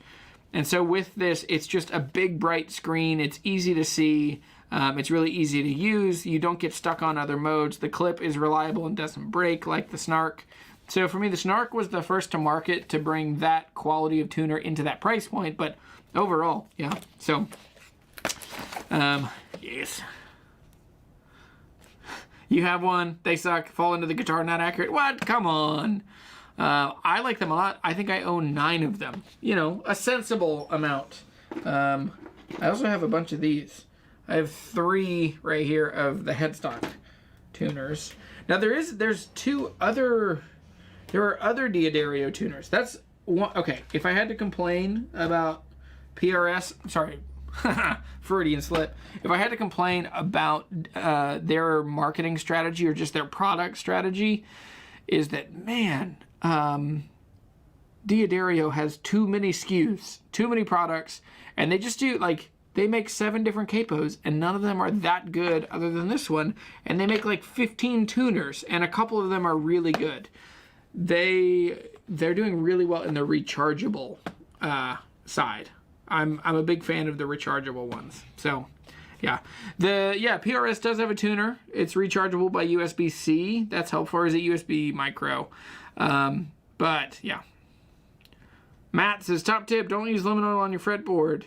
And so with this, it's just a big bright screen. It's easy to see. It's really easy to use. You don't get stuck on other modes. The clip is reliable and doesn't break like the Snark. So for me, the Snark was the first to market to bring that quality of tuner into that price point. But overall, yeah. So, yes. You have one, they suck, fall into the guitar, not accurate. What? Come on. I like them a lot. I think I own 9 of them. You know, a sensible amount. I also have a bunch of these. I have 3 right here of the headstock tuners. Now there are other Diario tuners. That's one. Okay, if I had to complain about PRS, sorry, Freudian slip. If I had to complain about their marketing strategy or just their product strategy, is that, man, Diario has too many SKUs, too many products, and they just do, like, they make 7 different capos, and none of them are that good other than this one, and they make like 15 tuners, and a couple of them are really good. They're doing really well in the rechargeable side. I'm a big fan of the rechargeable ones. So, yeah. PRS does have a tuner. It's rechargeable by USB-C. That's helpful. Or is it USB micro? But, yeah. Matt says, top tip, don't use lemon oil on your fretboard.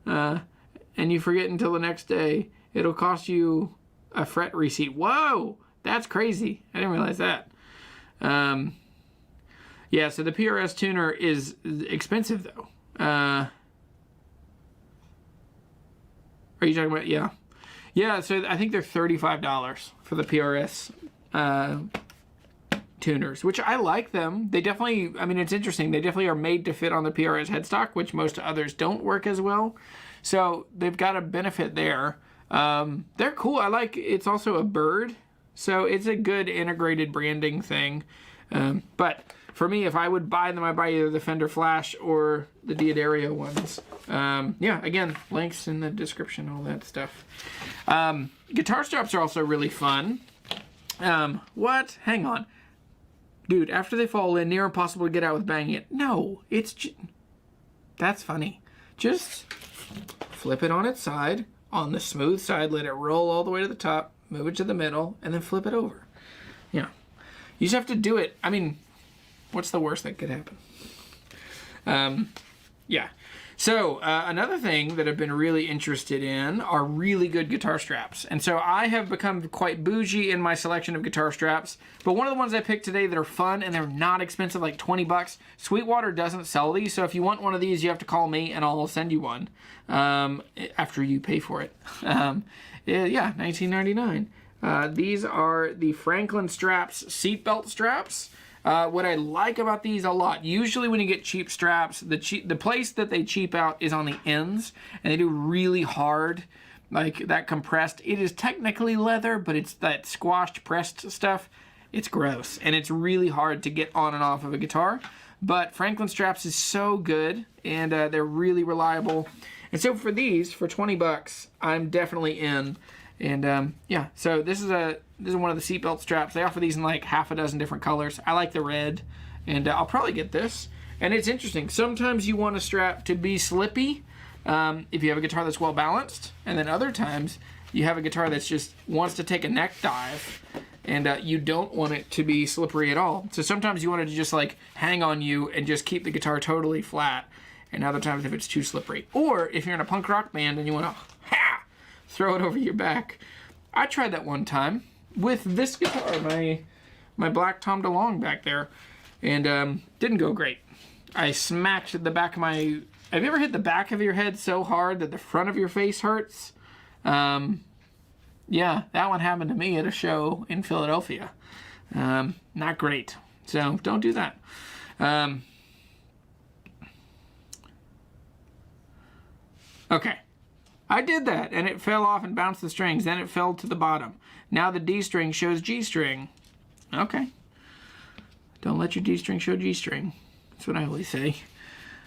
And you forget until the next day. It'll cost you a fret receipt. Whoa! That's crazy. I didn't realize that. Yeah, so the PRS tuner is expensive, though. Are you talking about, yeah. Yeah, so I think they're $35 for the PRS tuners, which I like them. They definitely, I mean, it's interesting. They definitely are made to fit on the PRS headstock, which most others don't work as well. So they've got a benefit there. They're cool. I like, it's also a bird. So it's a good integrated branding thing. But for me, if I would buy them, I'd buy either the Fender Flash or the Diario ones. Yeah, again, links in the description, all that stuff. Guitar straps are also really fun. What? Hang on. Dude, after they fall in, near impossible to get out with banging it. No, that's funny. Just flip it on its side, on the smooth side, let it roll all the way to the top, move it to the middle, and then flip it over. You know, you just have to do it. I mean, what's the worst that could happen? Yeah. So another thing that I've been really interested in are really good guitar straps. And so I have become quite bougie in my selection of guitar straps. But one of the ones I picked today that are fun and they're not expensive, like 20 bucks. Sweetwater doesn't sell these. So if you want one of these, you have to call me and I'll send you one after you pay for it. Yeah, $19.99. These are the Franklin Straps seatbelt straps. What I like about these a lot, usually when you get cheap straps, the place that they cheap out is on the ends, and they do really hard, like that compressed. It is technically leather, but it's that squashed pressed stuff. It's gross, and it's really hard to get on and off of a guitar. But Franklin Straps is so good, and they're really reliable. And so for these, for 20 bucks, I'm definitely in. And yeah, so this is one of the seatbelt straps. They offer these in like half a dozen different colors. I like the red, and I'll probably get this. And it's interesting. Sometimes you want a strap to be slippy if you have a guitar that's well balanced, and then other times you have a guitar that's just wants to take a neck dive, and you don't want it to be slippery at all. So sometimes you want it to just like hang on you and just keep the guitar totally flat. And other times if it's too slippery, or if you're in a punk rock band and you want to throw it over your back. I tried that one time with this guitar, my black Tom DeLonge back there, and didn't go great. I smacked the back of my... Have you ever hit the back of your head so hard that the front of your face hurts? Yeah, that one happened to me at a show in Philadelphia. Not great. So don't do that. Okay. I did that, and it fell off and bounced the strings. Then it fell to the bottom. Now the D string shows G string. Okay. Don't let your D string show G string. That's what I always say.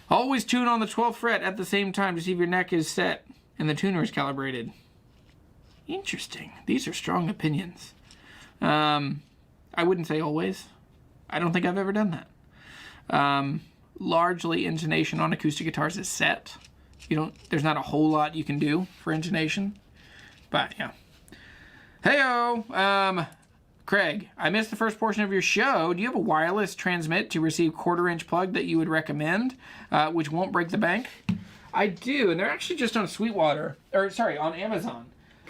Always tune on the 12th fret at the same time to see if your neck is set and the tuner is calibrated. Interesting. These are strong opinions. I wouldn't say always. I don't think I've ever done that. Largely, intonation on acoustic guitars is set. There's not a whole lot you can do for intonation, but yeah. Heyo, Craig, I missed the first portion of your show. Do you have a wireless transmit to receive 1/4-inch plug that you would recommend, which won't break the bank? I do, and they're actually just on Sweetwater, or sorry, on Amazon.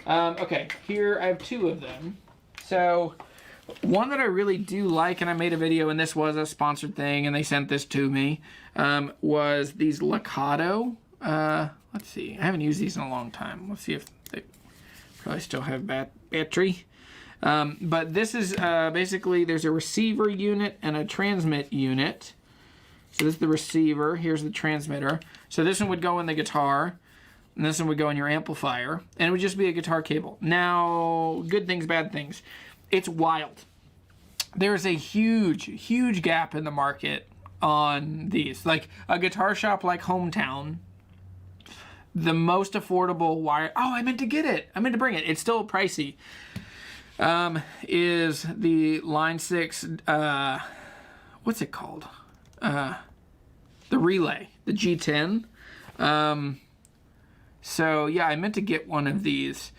Okay, here I have two of them. So one that I really do like, and I made a video, and this was a sponsored thing, and they sent this to me, was these Lakato. Let's see. I haven't used these in a long time. Let's see if they probably still have battery. But this is basically, there's a receiver unit and a transmit unit. So this is the receiver. Here's the transmitter. So this one would go in the guitar, and this one would go in your amplifier, and it would just be a guitar cable. Now, good things, bad things. It's wild. There's a huge, huge gap in the market on these. Like a guitar shop like Hometown, the most affordable wire... Oh, I meant to get it. I meant to bring it. It's still pricey. Is the Line 6... what's it called? The Relay. The G10. So, yeah, I meant to get one of these.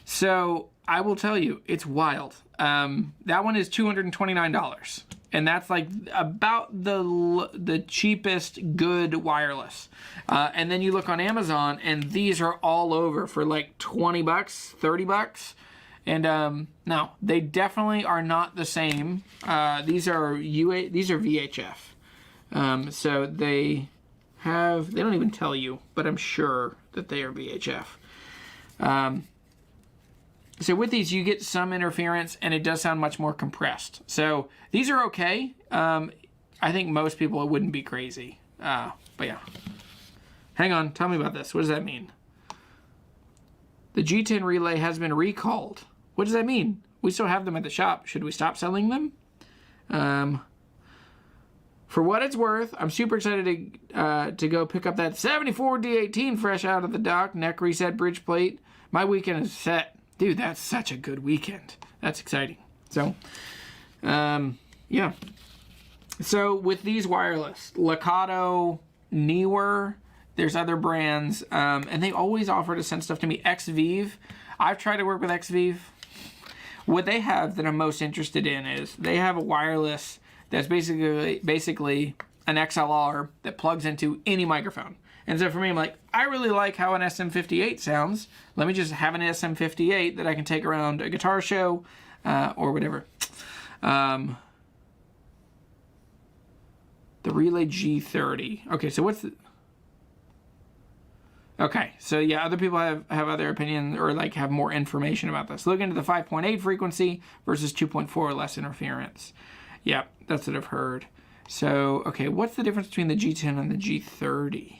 So, I will tell you, it's wild. That one is $229. And that's like about the cheapest good wireless. And then you look on Amazon, and these are all over for like 20 bucks, 30 bucks. And no, they definitely are not the same. These are VHF. So they don't even tell you, but I'm sure that they are VHF. So with these, you get some interference, and it does sound much more compressed. So these are okay. I think most people wouldn't be crazy. But yeah. Hang on. Tell me about this. What does that mean? The G10 Relay has been recalled. What does that mean? We still have them at the shop. Should we stop selling them? For what it's worth, I'm super excited to go pick up that 74 D18 fresh out of the dock. Neck reset, bridge plate. My weekend is set. Dude, that's such a good weekend. That's exciting. So, yeah. So, with these wireless, Lakato, Neewer, there's other brands, and they always offer to send stuff to me. XVive. I've tried to work with XVive. What they have that I'm most interested in is they have a wireless that's basically an XLR that plugs into any microphone. And so for me, I'm like, I really like how an SM58 sounds. Let me just have an SM58 that I can take around a guitar show or whatever. The Relay G30. Okay, so what's the... Okay, so yeah, other people have other opinions or like have more information about this. Look into the 5.8 frequency versus 2.4 less interference. Yeah, that's what I've heard. So, okay, what's the difference between the G10 and the G30?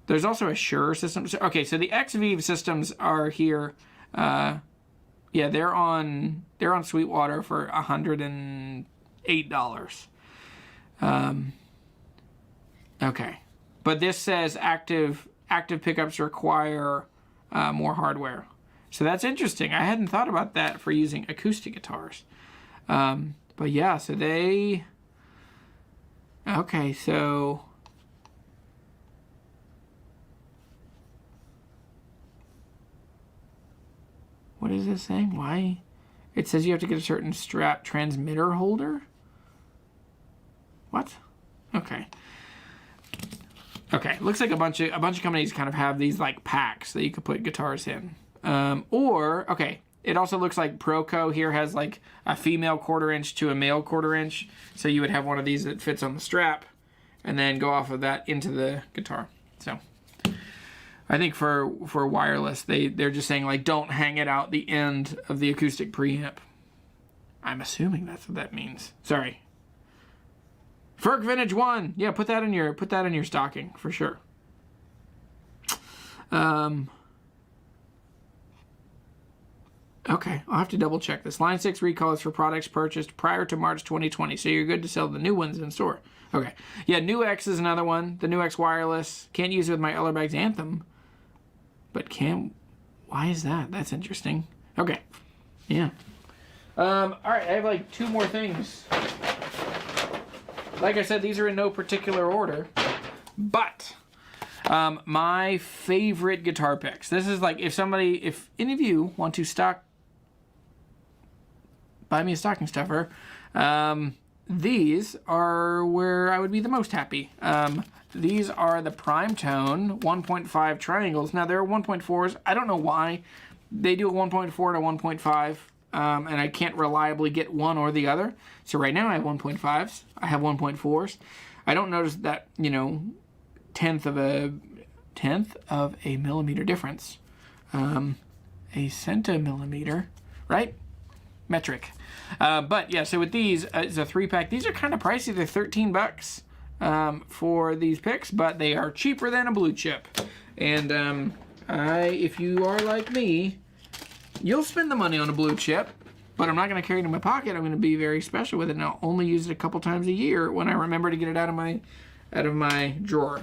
There's also a Shure system. Okay, so the XV systems are here. Yeah, they're on Sweetwater for $108. Okay, but this says active pickups require more hardware. So that's interesting. I hadn't thought about that for using acoustic guitars. But yeah, so they... Okay, so... What is this saying? Why? It says you have to get a certain strap transmitter holder? What? Okay. Okay, looks like a bunch of companies kind of have these like packs that you could put guitars in. Okay, it also looks like Proco here has like a female 1/4 inch to a male 1/4 inch. So you would have one of these that fits on the strap and then go off of that into the guitar. So I think for wireless, they're just saying like don't hang it out the end of the acoustic preamp. I'm assuming that's what that means. Sorry. Ferg Vintage 1. Yeah, put that in your stocking for sure. Okay, I'll have to double check this. Line 6 recall is for products purchased prior to March 2020, so you're good to sell the new ones in store. Okay. Yeah, New X is another one. The New X wireless. Can't use it with my Ellerbags Anthem. But why is that? That's interesting. Okay. Yeah. Alright, I have like 2 more things. Like I said, these are in no particular order. But my favorite guitar picks. This is like if any of you want to buy me a stocking stuffer, these are where I would be the most happy. These are the Primetone 1.5 triangles. Now, there are 1.4s. I don't know why they do a 1.4 and a 1.5, and I can't reliably get one or the other. So right now I have 1.5s. I have 1.4s. I don't notice that, tenth of a millimeter difference. A centimillimeter, right? Metric. But yeah, so with these, it's a 3-pack. These are kind of pricey. They're $13 for these picks, but they are cheaper than a blue chip. And if you are like me, you'll spend the money on a blue chip, but I'm not going to carry it in my pocket. I'm going to be very special with it, and I'll only use it a couple times a year when I remember to get it out of my drawer.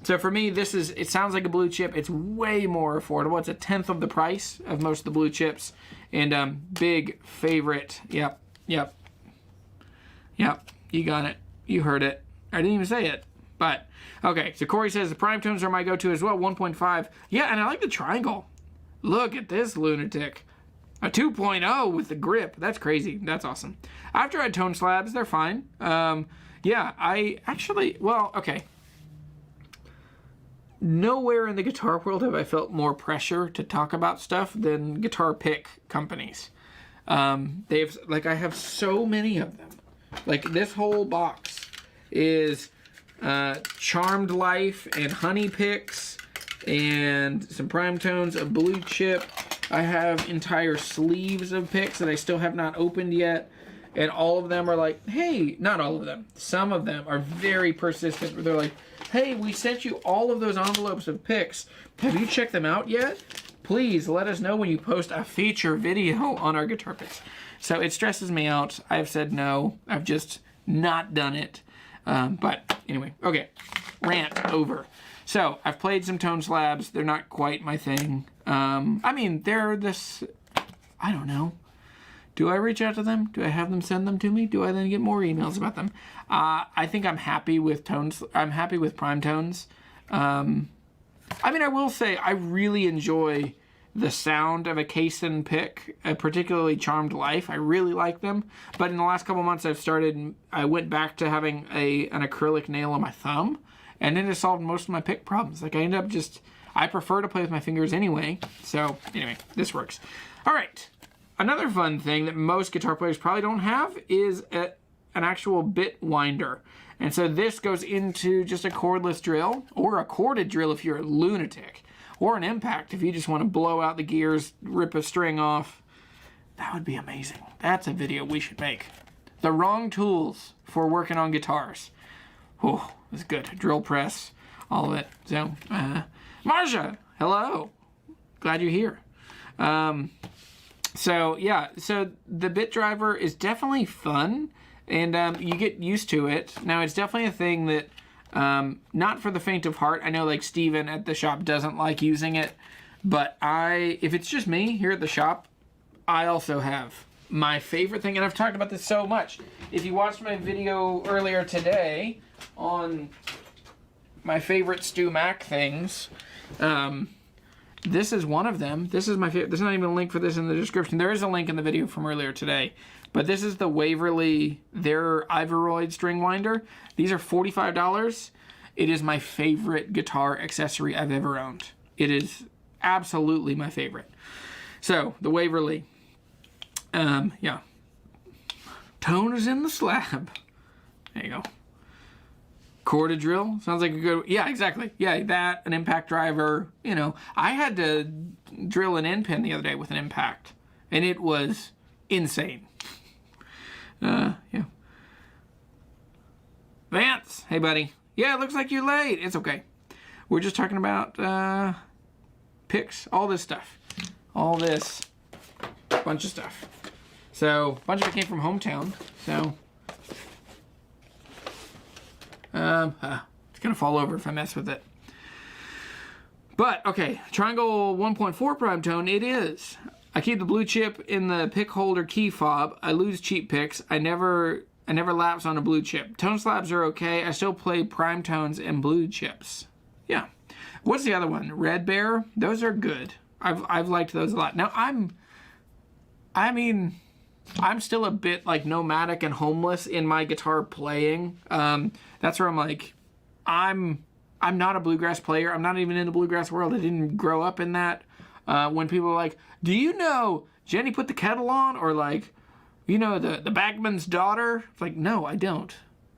So for me, it sounds like a blue chip. It's way more affordable. It's a tenth of the price of most of the blue chips. And big favorite. Yep. You got it. You heard it. I didn't even say it. But, okay. So Corey says the Primetones are my go-to as well. 1.5. Yeah, and I like the triangle. Look at this lunatic. A 2.0 with the grip. That's crazy. That's awesome. After I had tone slabs, they're fine. Yeah, I actually... Well, okay. Nowhere in the guitar world have I felt more pressure to talk about stuff than guitar pick companies. I have so many of them. Like this whole box is Charmed Life and Honey Picks and some Primetones, a blue chip. I have entire sleeves of picks that I still have not opened yet. And all of them are like, hey, not all of them. Some of them are very persistent. They're like, hey, we sent you all of those envelopes of picks. Have you checked them out yet? Please let us know when you post a feature video on our guitar picks. So it stresses me out. I've said no. I've just not done it. But anyway, okay. Rant over. So I've played some tone slabs. They're not quite my thing. I mean, they're this, I don't know. Do I reach out to them? Do I have them send them to me? Do I then get more emails about them? I think I'm happy with tones. I'm happy with Primetones. I mean, I will say I really enjoy the sound of a Kyser pick, a particularly Charmed Life. I really like them. But in the last couple months, I went back to having an acrylic nail on my thumb, and then it solved most of my pick problems. Like, I prefer to play with my fingers anyway. So anyway, this works. All right. Another fun thing that most guitar players probably don't have is an actual bit winder. And so this goes into just a cordless drill, or a corded drill if you're a lunatic, or an impact if you just want to blow out the gears, rip a string off. That would be amazing. That's a video we should make. The wrong tools for working on guitars. Oh, it's good. Drill press, all of it. So, Marcia, hello. Glad you're here. So yeah, so the bit driver is definitely fun, and you get used to it. Now, it's definitely a thing that, not for the faint of heart. I know, like, Steven at the shop doesn't like using it, but if it's just me here at the shop, I also have my favorite thing, and I've talked about this so much. If you watched my video earlier today on my favorite Stu Mac things, this is one of them. This is my favorite. There's not even a link for this in the description. There is a link in the video from earlier today. But this is the Waverly, their Ivoroid string winder. These are $45. It is my favorite guitar accessory I've ever owned. It is absolutely my favorite. So, the Waverly. Yeah. Tone is in the slab. There you go. Corded drill sounds like a good, yeah, exactly. Yeah, that, an impact driver. You know, I had to drill an end pin the other day with an impact, and it was insane. Yeah. Vance, hey buddy. Yeah, it looks like you're late. It's okay. We're just talking about picks, all this stuff, all this bunch of stuff. So, a bunch of it came from hometown. So. It's gonna fall over if I mess with it. But okay, triangle 1.4 Primetone, it is. I keep the blue chip in the pick holder key fob. I lose cheap picks. I never lapse on a blue chip. Tone slabs are okay. I still play Primetones and blue chips. Yeah. What's the other one? Red Bear. Those are good. I've liked those a lot. Now I'm still a bit like nomadic and homeless in my guitar playing. That's where I'm like, I'm not a bluegrass player. I'm not even in the bluegrass world. I didn't grow up in that. When people are like, do you know Jenny put the kettle on? Or like, you know, the bagman's daughter? It's like, no, I don't.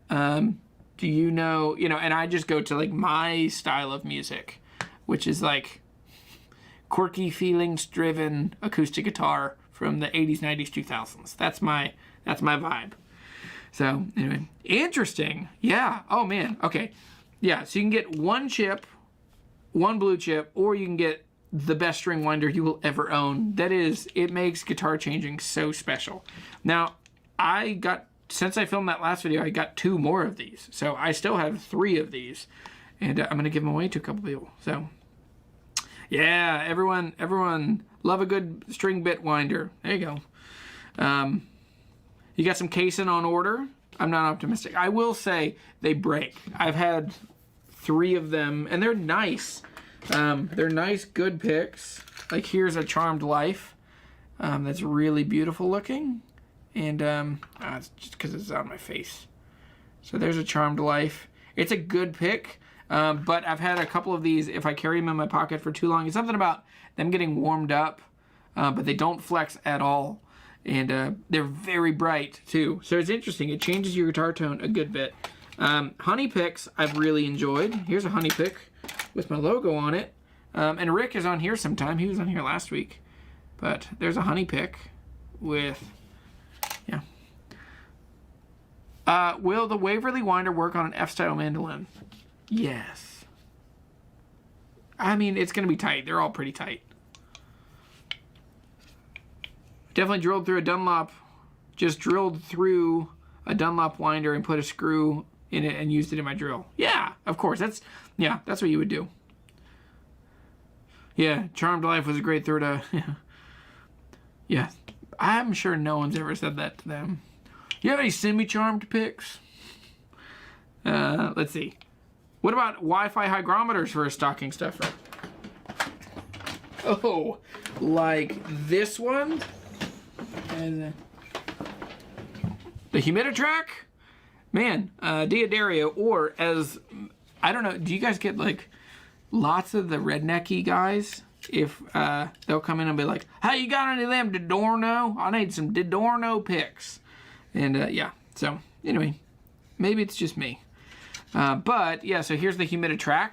Do you know, and I just go to like my style of music, which is like quirky feelings driven acoustic guitar from the 80s, 90s, 2000s. That's my vibe. So anyway, interesting. Yeah. Oh man. Okay. Yeah. So you can get one chip, one blue chip, or you can get the best string winder you will ever own. That is, it makes guitar changing so special. Now, since I filmed that last video, I got 2 more of these. So I still have 3 of these, and I'm gonna give them away to a couple people. So yeah, everyone love a good string bit winder. There you go. You got some casing on order. I'm not optimistic. I will say they break. I've had 3 of them, and they're nice. They're nice, good picks. Like here's a Charmed Life that's really beautiful looking. And it's just because it's on my face. So there's a Charmed Life. It's a good pick. But I've had a couple of these, if I carry them in my pocket for too long, it's something about them getting warmed up, but they don't flex at all. And they're very bright, too. So it's interesting. It changes your guitar tone a good bit. Honey picks I've really enjoyed. Here's a honey pick with my logo on it. And Rick is on here sometime. He was on here last week. But there's a honey pick with, yeah. Will the Waverly winder work on an F-style mandolin? Yes. I mean, it's going to be tight. They're all pretty tight. Definitely drilled through a Dunlop. Just drilled through a Dunlop winder and put a screw in it and used it in my drill. Yeah, of course. That's what you would do. Yeah, Charmed Life was a great throw to... Yeah. I'm sure no one's ever said that to them. You have any semi-charmed picks? Let's see. What about Wi-Fi hygrometers for a stocking stuffer? Oh, like this one, and the Humiditrack, man, Diario, or as, I don't know, do you guys get like lots of the rednecky guys? If they'll come in and be like, hey, you got any of them Didorno? I need some Didorno picks. And yeah, so anyway, maybe it's just me. But yeah, so here's the Humiditrack.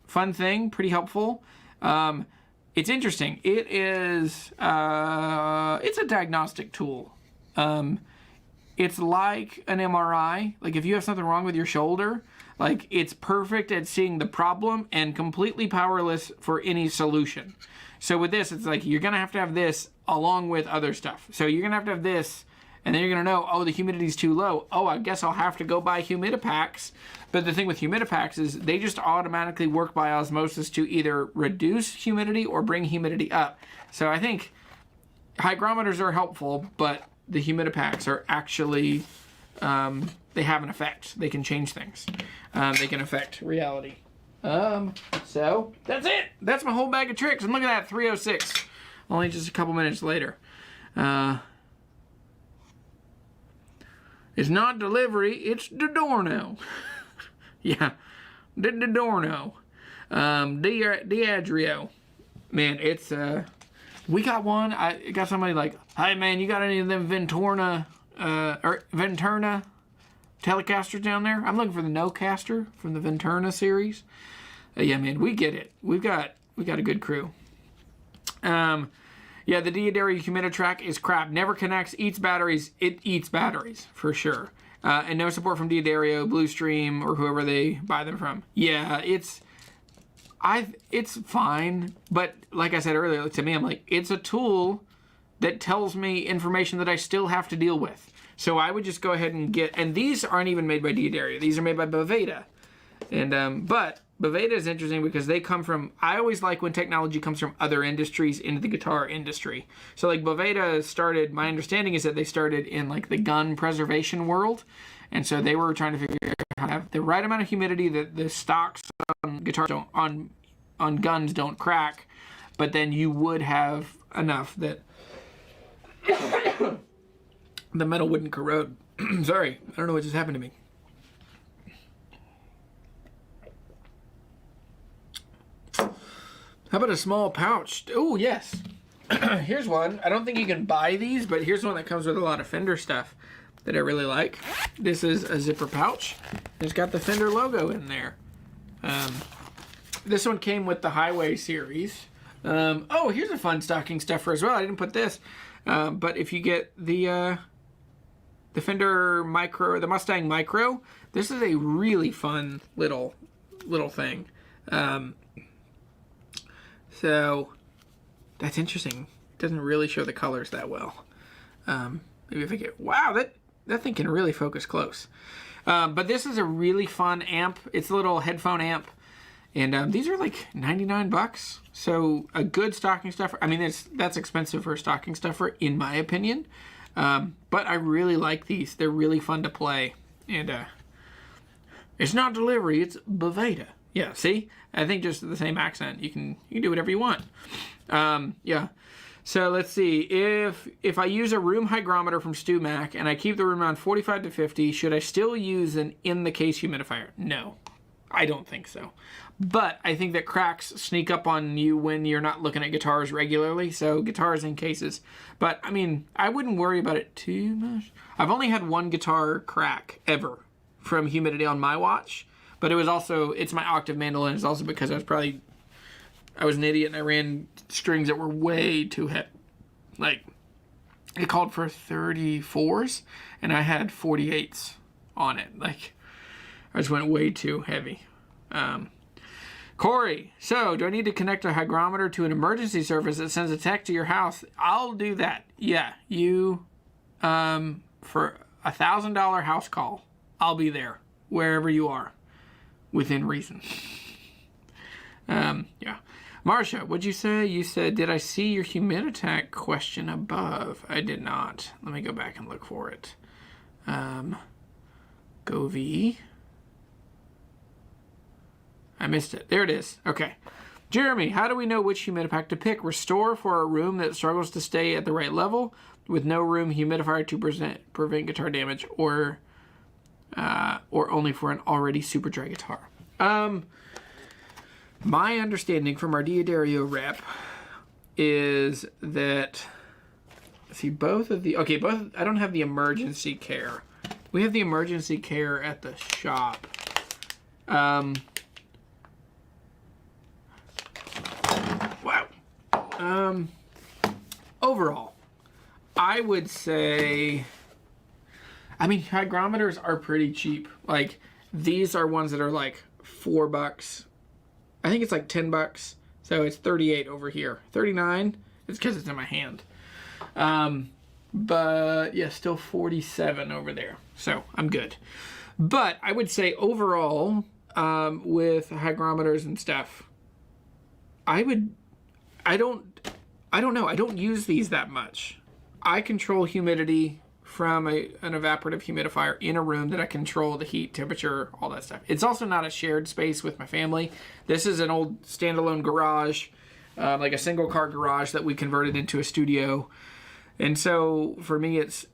Fun thing, pretty helpful. It's interesting. It is, it's a diagnostic tool. It's like an MRI. Like if you have something wrong with your shoulder, like it's perfect at seeing the problem and completely powerless for any solution. So with this, it's like you're gonna have to have this along with other stuff. So you're gonna have this, and then you're gonna know, oh, the humidity's too low. Oh, I guess I'll have to go buy Humidipaks. But the thing with Humidipaks is they just automatically work by osmosis to either reduce humidity or bring humidity up. So I think hygrometers are helpful, but the Humidipaks are actually, they have an effect. They can change things. They can affect reality. So that's it. That's my whole bag of tricks. And look at that, 3:06. Only just a couple minutes later. It's not delivery, it's Didorno. Yeah, Didorno. Diario. Man, it's, we got one. I got somebody like, hey man, you got any of them Venturna Telecasters down there? I'm looking for the No-Caster from the Venturna series. Yeah, man, we get it. We got a good crew. Yeah, the Diario Humiditrack is crap. Never connects, eats batteries. It eats batteries, for sure. And no support from Diario, Bluestream, or whoever they buy them from. Yeah, it's fine. But like I said earlier, to me, I'm like, it's a tool that tells me information that I still have to deal with. So I would just go ahead and get, and these aren't even made by Diario. These are made by Boveda. And, but Boveda is interesting because they come from, I always like when technology comes from other industries into the guitar industry. So like Boveda started, my understanding is that they started in like the gun preservation world. And so they were trying to figure out how to have the right amount of humidity that the stocks on guitars don't, on guns don't crack, but then you would have enough that the metal wouldn't corrode. Sorry, I don't know what just happened to me. How about a small pouch? Oh, yes. Here's one. I don't think you can buy these, but here's one that comes with a lot of Fender stuff that I really like. This is a zipper pouch. It's got the Fender logo in there. This one came with the Highway series. Oh, here's a fun stocking stuffer as well. I didn't put this. But if you get the Fender Micro, the Mustang Micro, this is a really fun little thing. So that's interesting. It doesn't really show the colors that well. Maybe if I get, wow, that thing can really focus close. But this is a really fun amp. It's a little headphone amp. And these are like 99 bucks. So a good stocking stuffer. I mean, that's expensive for a stocking stuffer, in my opinion. But I really like these. They're really fun to play. And it's not delivery, it's Boveda. Yeah, see? I think just the same accent. You can do whatever you want. Yeah. So let's see. If I use a room hygrometer from StewMac and I keep the room around 45 to 50, should I still use an in-the-case humidifier? No, I don't think so. But I think that cracks sneak up on you when you're not looking at guitars regularly. So guitars in cases. But, I mean, I wouldn't worry about it too much. I've only had one guitar crack ever from humidity on my watch. But it was also, it's my octave mandolin. It's also because I was an idiot and I ran strings that were way too heavy. Like, it called for 34s and I had 48s on it. Like, I just went way too heavy. Corey, so do I need to connect a hygrometer to an emergency service that sends a tech to your house? I'll do that. Yeah, you, for $1,000 house call, I'll be there wherever you are. Within reason. Yeah. Marcia, what'd you say? You said, did I see your Humidipak question above? I did not. Let me go back and look for it. Go V. I missed it. There it is. Okay. Jeremy, how do we know which Humidipak to pick? Restore for a room that struggles to stay at the right level with no room humidifier to prevent guitar damage, or only for an already super dry guitar. My understanding from our Diario rep is that, see, both, I don't have the emergency care. We have the emergency care at the shop. Wow. Overall, I would say, I mean, hygrometers are pretty cheap. Like, these are ones that are like $4. I think it's like $10. So it's 38 over here. 39, it's because it's in my hand. But yeah, still 47 over there. So I'm good. But I would say overall, with hygrometers and stuff, I don't know. I don't use these that much. I control humidity from an evaporative humidifier in a room that I control the heat, temperature, all that stuff. It's also not a shared space with my family. This is an old standalone garage, like a single car garage that we converted into a studio. And so for me, it's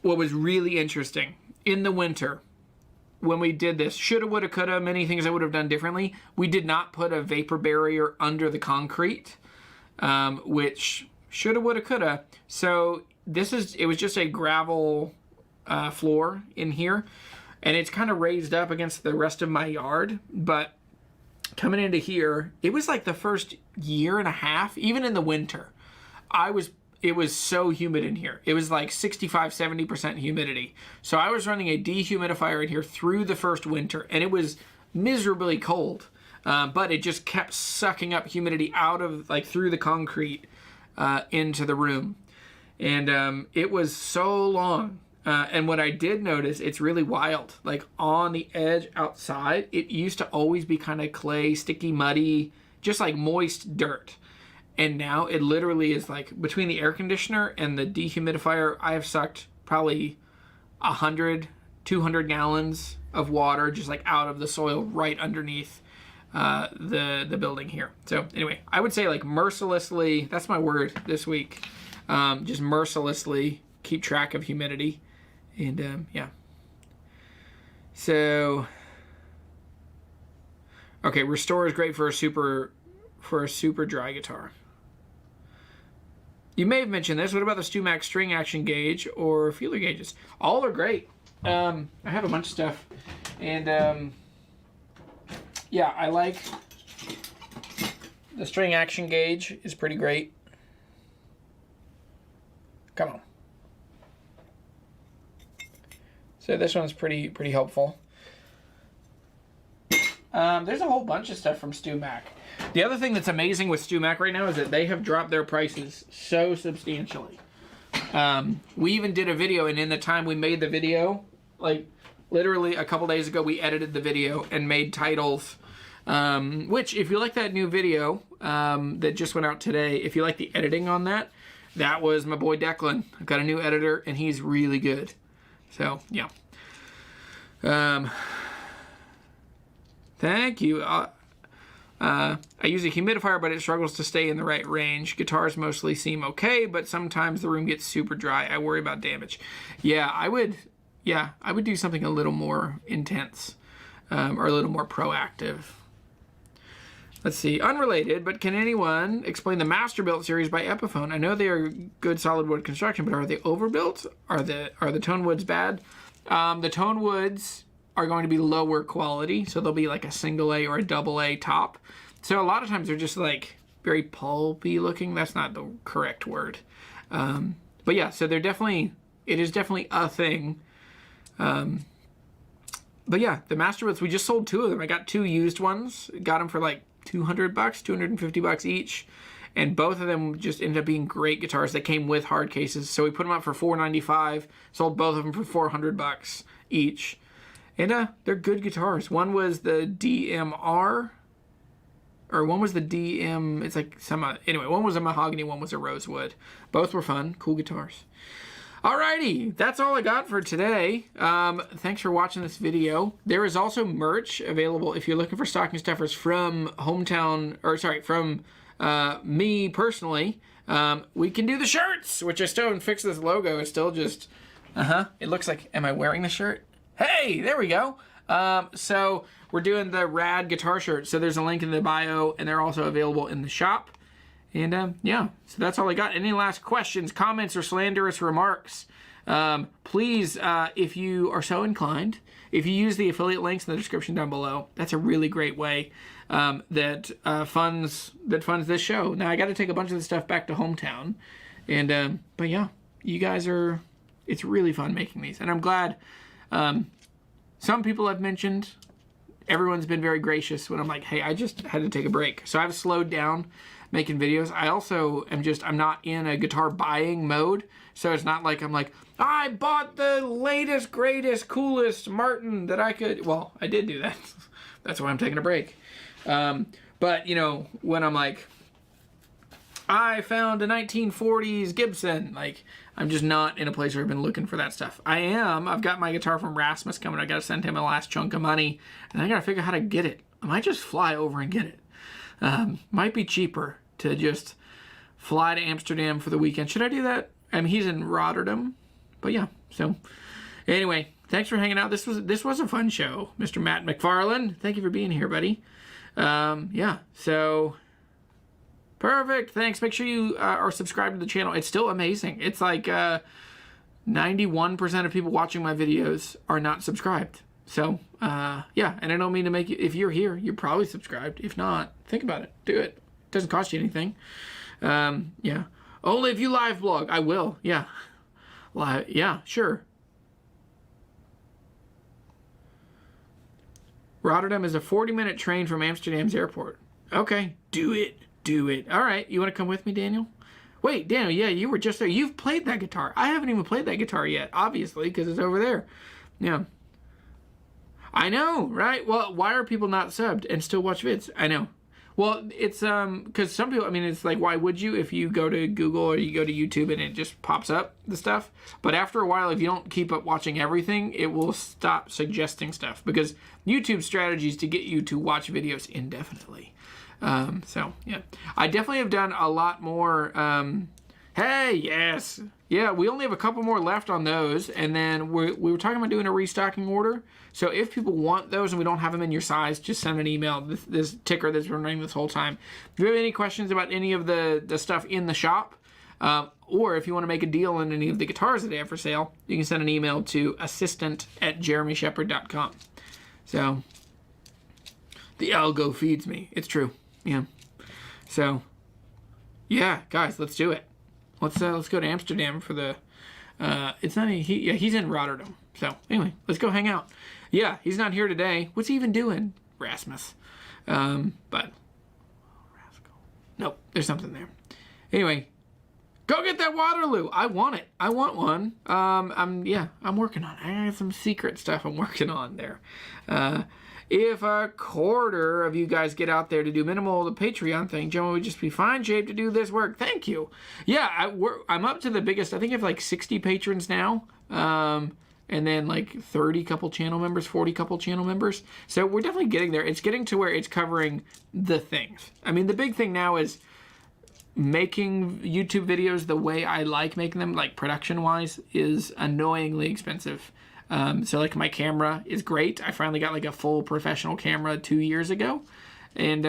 what was really interesting in the winter when we did this. Shoulda, woulda, coulda, many things I would have done differently. We did not put a vapor barrier under the concrete, which shoulda, woulda, coulda. So it was just a gravel floor in here, and it's kind of raised up against the rest of my yard. But coming into here, it was like the first year and a half, even in the winter, it was so humid in here. It was like 65-70% humidity. So I was running a dehumidifier in here through the first winter, and it was miserably cold. But it just kept sucking up humidity out of, like, through the concrete into the room. And it was so long. And what I did notice, it's really wild. Like, on the edge outside, it used to always be kind of clay, sticky, muddy, just like moist dirt. And now it literally is like, between the air conditioner and the dehumidifier, I have sucked probably 100, 200 gallons of water just like out of the soil right underneath the building here. So anyway, I would say, like, mercilessly, that's my word this week. Just mercilessly keep track of humidity. And yeah. So, okay, restore is great for a super dry guitar. You may have mentioned this. What about the StewMac string action gauge or feeler gauges? All are great. I have a bunch of stuff. And yeah, I like the string action gauge is pretty great. Come on. So this one's pretty helpful. There's a whole bunch of stuff from StewMac. The other thing that's amazing with StewMac right now is that they have dropped their prices so substantially. We even did a video, and in the time we made the video, like literally a couple days ago, we edited the video and made titles. Which, if you like that new video that just went out today, if you like the editing on that, that was my boy Declan. I've got a new editor, and he's really good. So, yeah. Thank you. I use a humidifier, but it struggles to stay in the right range. Guitars mostly seem okay, but sometimes the room gets super dry. I worry about damage. Yeah, I would do something a little more intense, or a little more proactive. Let's see, unrelated, but can anyone explain the Masterbuilt series by Epiphone? I know they are good solid wood construction, but are they overbuilt? Are the tone woods bad? The tone woods are going to be lower quality, so they'll be like a single A or a double A top. So a lot of times they're just like very pulpy looking. That's not the correct word. But yeah, so it is definitely a thing. But yeah, the Masterbuilts, we just sold 2 of them. I got 2 used ones, got them for like $200, $250 each. And both of them just ended up being great guitars that came with hard cases. So we put them up for $495, sold both of them for $400 each. And they're good guitars. One was the DMR, or one was the DM, it's like some, anyway, one was a mahogany, one was a rosewood. Both were fun, cool guitars. Alrighty, that's all I got for today. Thanks for watching this video. There is also merch available if you're looking for stocking stuffers from from me personally. We can do the shirts, which I still haven't fixed this logo. It's still just, it looks like, am I wearing the shirt? Hey, there we go. So we're doing the rad guitar shirt. So there's a link in the bio, and they're also available in the shop. And yeah, so that's all I got. Any last questions, comments, or slanderous remarks? Please, if you are so inclined, if you use the affiliate links in the description down below, that's a really great way that funds this show. Now I got to take a bunch of the stuff back to hometown, and but yeah, you guys are. It's really fun making these, and I'm glad. Some people have mentioned. Everyone's been very gracious when I'm like, hey, I just had to take a break, so I've slowed down making videos. I also am I'm not in a guitar buying mode, so it's not like I'm like, I bought the latest, greatest, coolest Martin that I could. Well, I did do that. That's why I'm taking a break. But, you know, when I'm like, I found a 1940s Gibson, like, I'm just not in a place where I've been looking for that stuff. I've got my guitar from Rasmus coming. I got to send him a last chunk of money, and I got to figure out how to get it. I might just fly over and get it. Might be cheaper to just fly to Amsterdam for the weekend. Should I do that? I mean, he's in Rotterdam, but yeah. So anyway, thanks for hanging out. This was a fun show, Mr. Matt McFarland. Thank you for being here, buddy. Yeah. So perfect. Thanks. Make sure you are subscribed to the channel. It's still amazing. It's like 91% of people watching my videos are not subscribed. So yeah, and I don't mean to make you. If you're here, you're probably subscribed. If not, think about it. Do it. Doesn't cost you anything. Yeah. Only if you live blog. I will. Yeah. Live. Yeah, sure. Rotterdam is a 40-minute train from Amsterdam's airport. Okay. Do it. Do it. All right. You want to come with me, Daniel? Wait, Daniel, yeah, you were just there. You've played that guitar. I haven't even played that guitar yet, obviously, because it's over there. Yeah. I know, right? Well, why are people not subbed and still watch vids? I know. Well, it's because some people, I mean, it's like, why would you if you go to Google or you go to YouTube and it just pops up the stuff? But after a while, if you don't keep up watching everything, it will stop suggesting stuff because YouTube's strategy is to get you to watch videos indefinitely. So, yeah. I definitely have done a lot more. Hey, yes. Yeah, we only have a couple more left on those. And then we were talking about doing a restocking order. So if people want those and we don't have them in your size, just send an email. This ticker that's been running this whole time. If you have any questions about any of the stuff in the shop, or if you want to make a deal on any of the guitars that they have for sale, you can send an email to assistant@jeremysheppard.com. So, the algo feeds me. It's true. Yeah. So, yeah, guys, let's do it. Let's go to Amsterdam for the. It's not. He's in Rotterdam. So anyway, let's go hang out. Yeah, he's not here today. What's he even doing, Rasmus? But nope, there's something there. Anyway, go get that Waterloo. I want it. I want one. I'm working on it. I got some secret stuff I'm working on there. If a quarter of you guys get out there to do minimal, the Patreon thing, Joe would just be fine shape to do this work. Thank you. Yeah, I'm up to the biggest. I think I have like 60 patrons now. And then like 30 couple channel members, 40 couple channel members. So we're definitely getting there. It's getting to where it's covering the things. I mean, the big thing now is making YouTube videos the way I like making them, like production-wise, is annoyingly expensive. So like my camera is great. I finally got like a full professional camera 2 years ago. And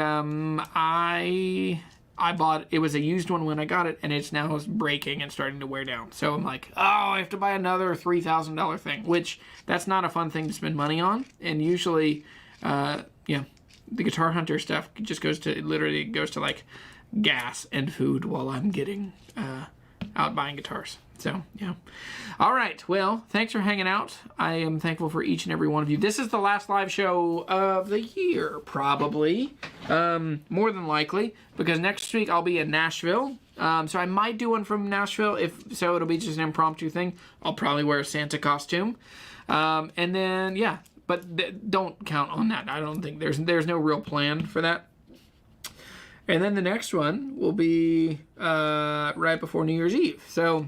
I bought, it was a used one when I got it, and it's now breaking and starting to wear down. So I'm like, oh, I have to buy another $3,000 thing, which that's not a fun thing to spend money on. And usually, yeah, the Guitar Hunter stuff just goes to, it literally goes to like gas and food while I'm getting out buying guitars. So, yeah. All right. Well, thanks for hanging out. I am thankful for each and every one of you. This is the last live show of the year, probably. More than likely, because next week I'll be in Nashville. So I might do one from Nashville. If so, it'll be just an impromptu thing. I'll probably wear a Santa costume. And then, yeah. But don't count on that. I don't think there's no real plan for that. And then the next one will be right before New Year's Eve. So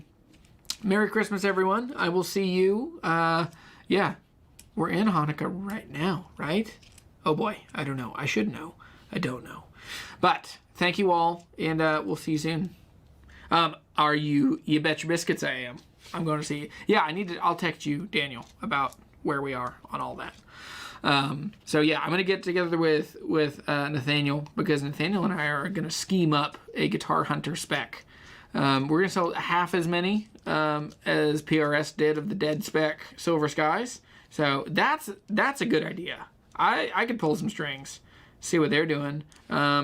Merry Christmas, everyone. I will see you. Yeah, we're in Hanukkah right now, right? Oh boy, I don't know. I should know. I don't know. But thank you all, and we'll see you soon. Are you bet your biscuits I am. I'm going to see you. Yeah, I'll text you, Daniel, about where we are on all that. So yeah, I'm going to get together with Nathaniel, because Nathaniel and I are going to scheme up a Guitar Hunter spec. We're going to sell half as many as PRS did of the dead spec Silver Skies. So that's a good idea. I could pull some strings, see what they're doing.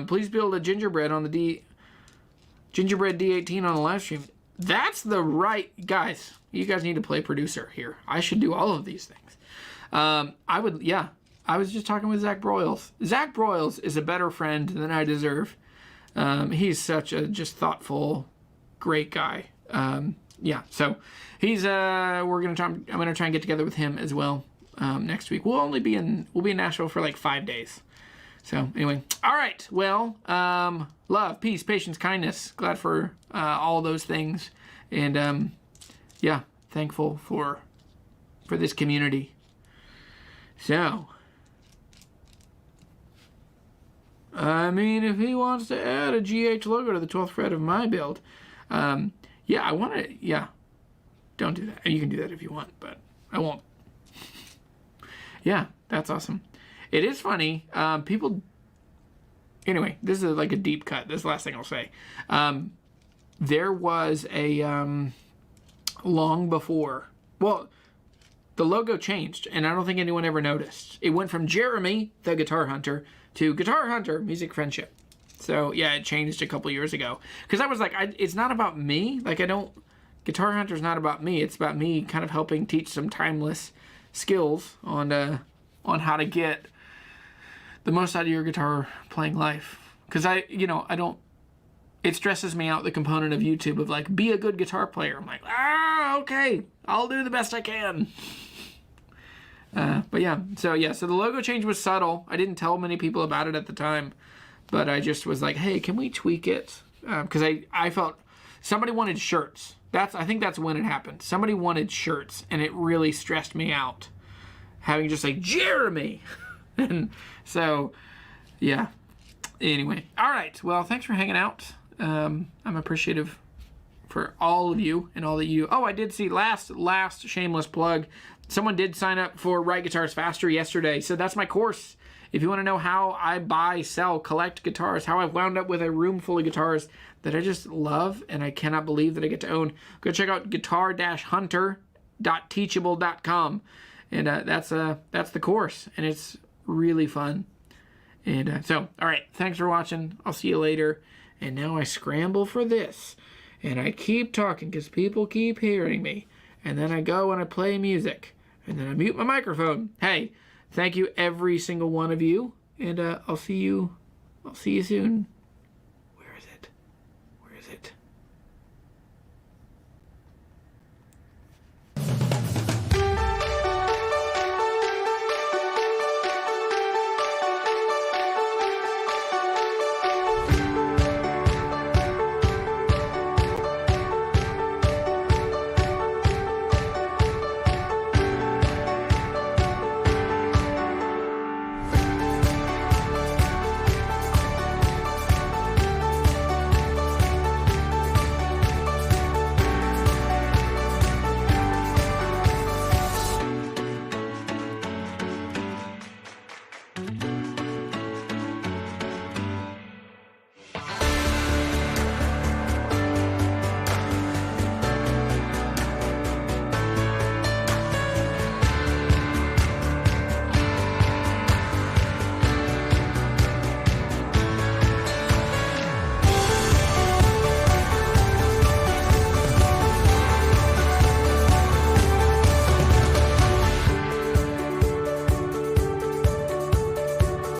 Please build a gingerbread on the Gingerbread D18 on the live stream. That's the right... Guys, you guys need to play producer here. I should do all of these things. I was just talking with Zach Broyles. Zach Broyles is a better friend than I deserve. He's such a just thoughtful, great guy. Yeah, so he's I'm gonna try and get together with him as well next week. We'll be in Nashville for like 5 days. So anyway, all right. Well, love, peace, patience, kindness. Glad for all those things, and yeah, thankful for this community. So, I mean, if he wants to add a GH logo to the 12th fret of my build, yeah, I want to. Yeah, don't do that. You can do that if you want, but I won't. Yeah, that's awesome. It is funny. People... Anyway, this is like a deep cut. This is the last thing I'll say. There was a... long before... Well, the logo changed, and I don't think anyone ever noticed. It went from Jeremy, the Guitar Hunter, to Guitar Hunter, Music Friendship. So, yeah, it changed a couple years ago. Because I was like, it's not about me. Like, Guitar Hunter's not about me. It's about me kind of helping teach some timeless skills on how to get the most out of your guitar playing life. Because it stresses me out, the component of YouTube of like, be a good guitar player. I'm like, okay, I'll do the best I can. But yeah, so the logo change was subtle. I didn't tell many people about it at the time, but I just was like, hey, can we tweak it? Because I felt somebody wanted shirts. I think that's when it happened. Somebody wanted shirts, and it really stressed me out, having just like Jeremy. And so, yeah. Anyway, all right. Well, thanks for hanging out. I'm appreciative for all of you and all that you do. Oh, I did see last shameless plug. Someone did sign up for Write Guitars Faster yesterday. So that's my course. If you want to know how I buy, sell, collect guitars, how I've wound up with a room full of guitars that I just love and I cannot believe that I get to own, go check out guitar-hunter.teachable.com. And that's the course, and it's really fun. And so, all right, thanks for watching. I'll see you later. And now I scramble for this, and I keep talking because people keep hearing me. And then I go and I play music, and then I mute my microphone. Hey, thank you every single one of you, and I'll see you soon.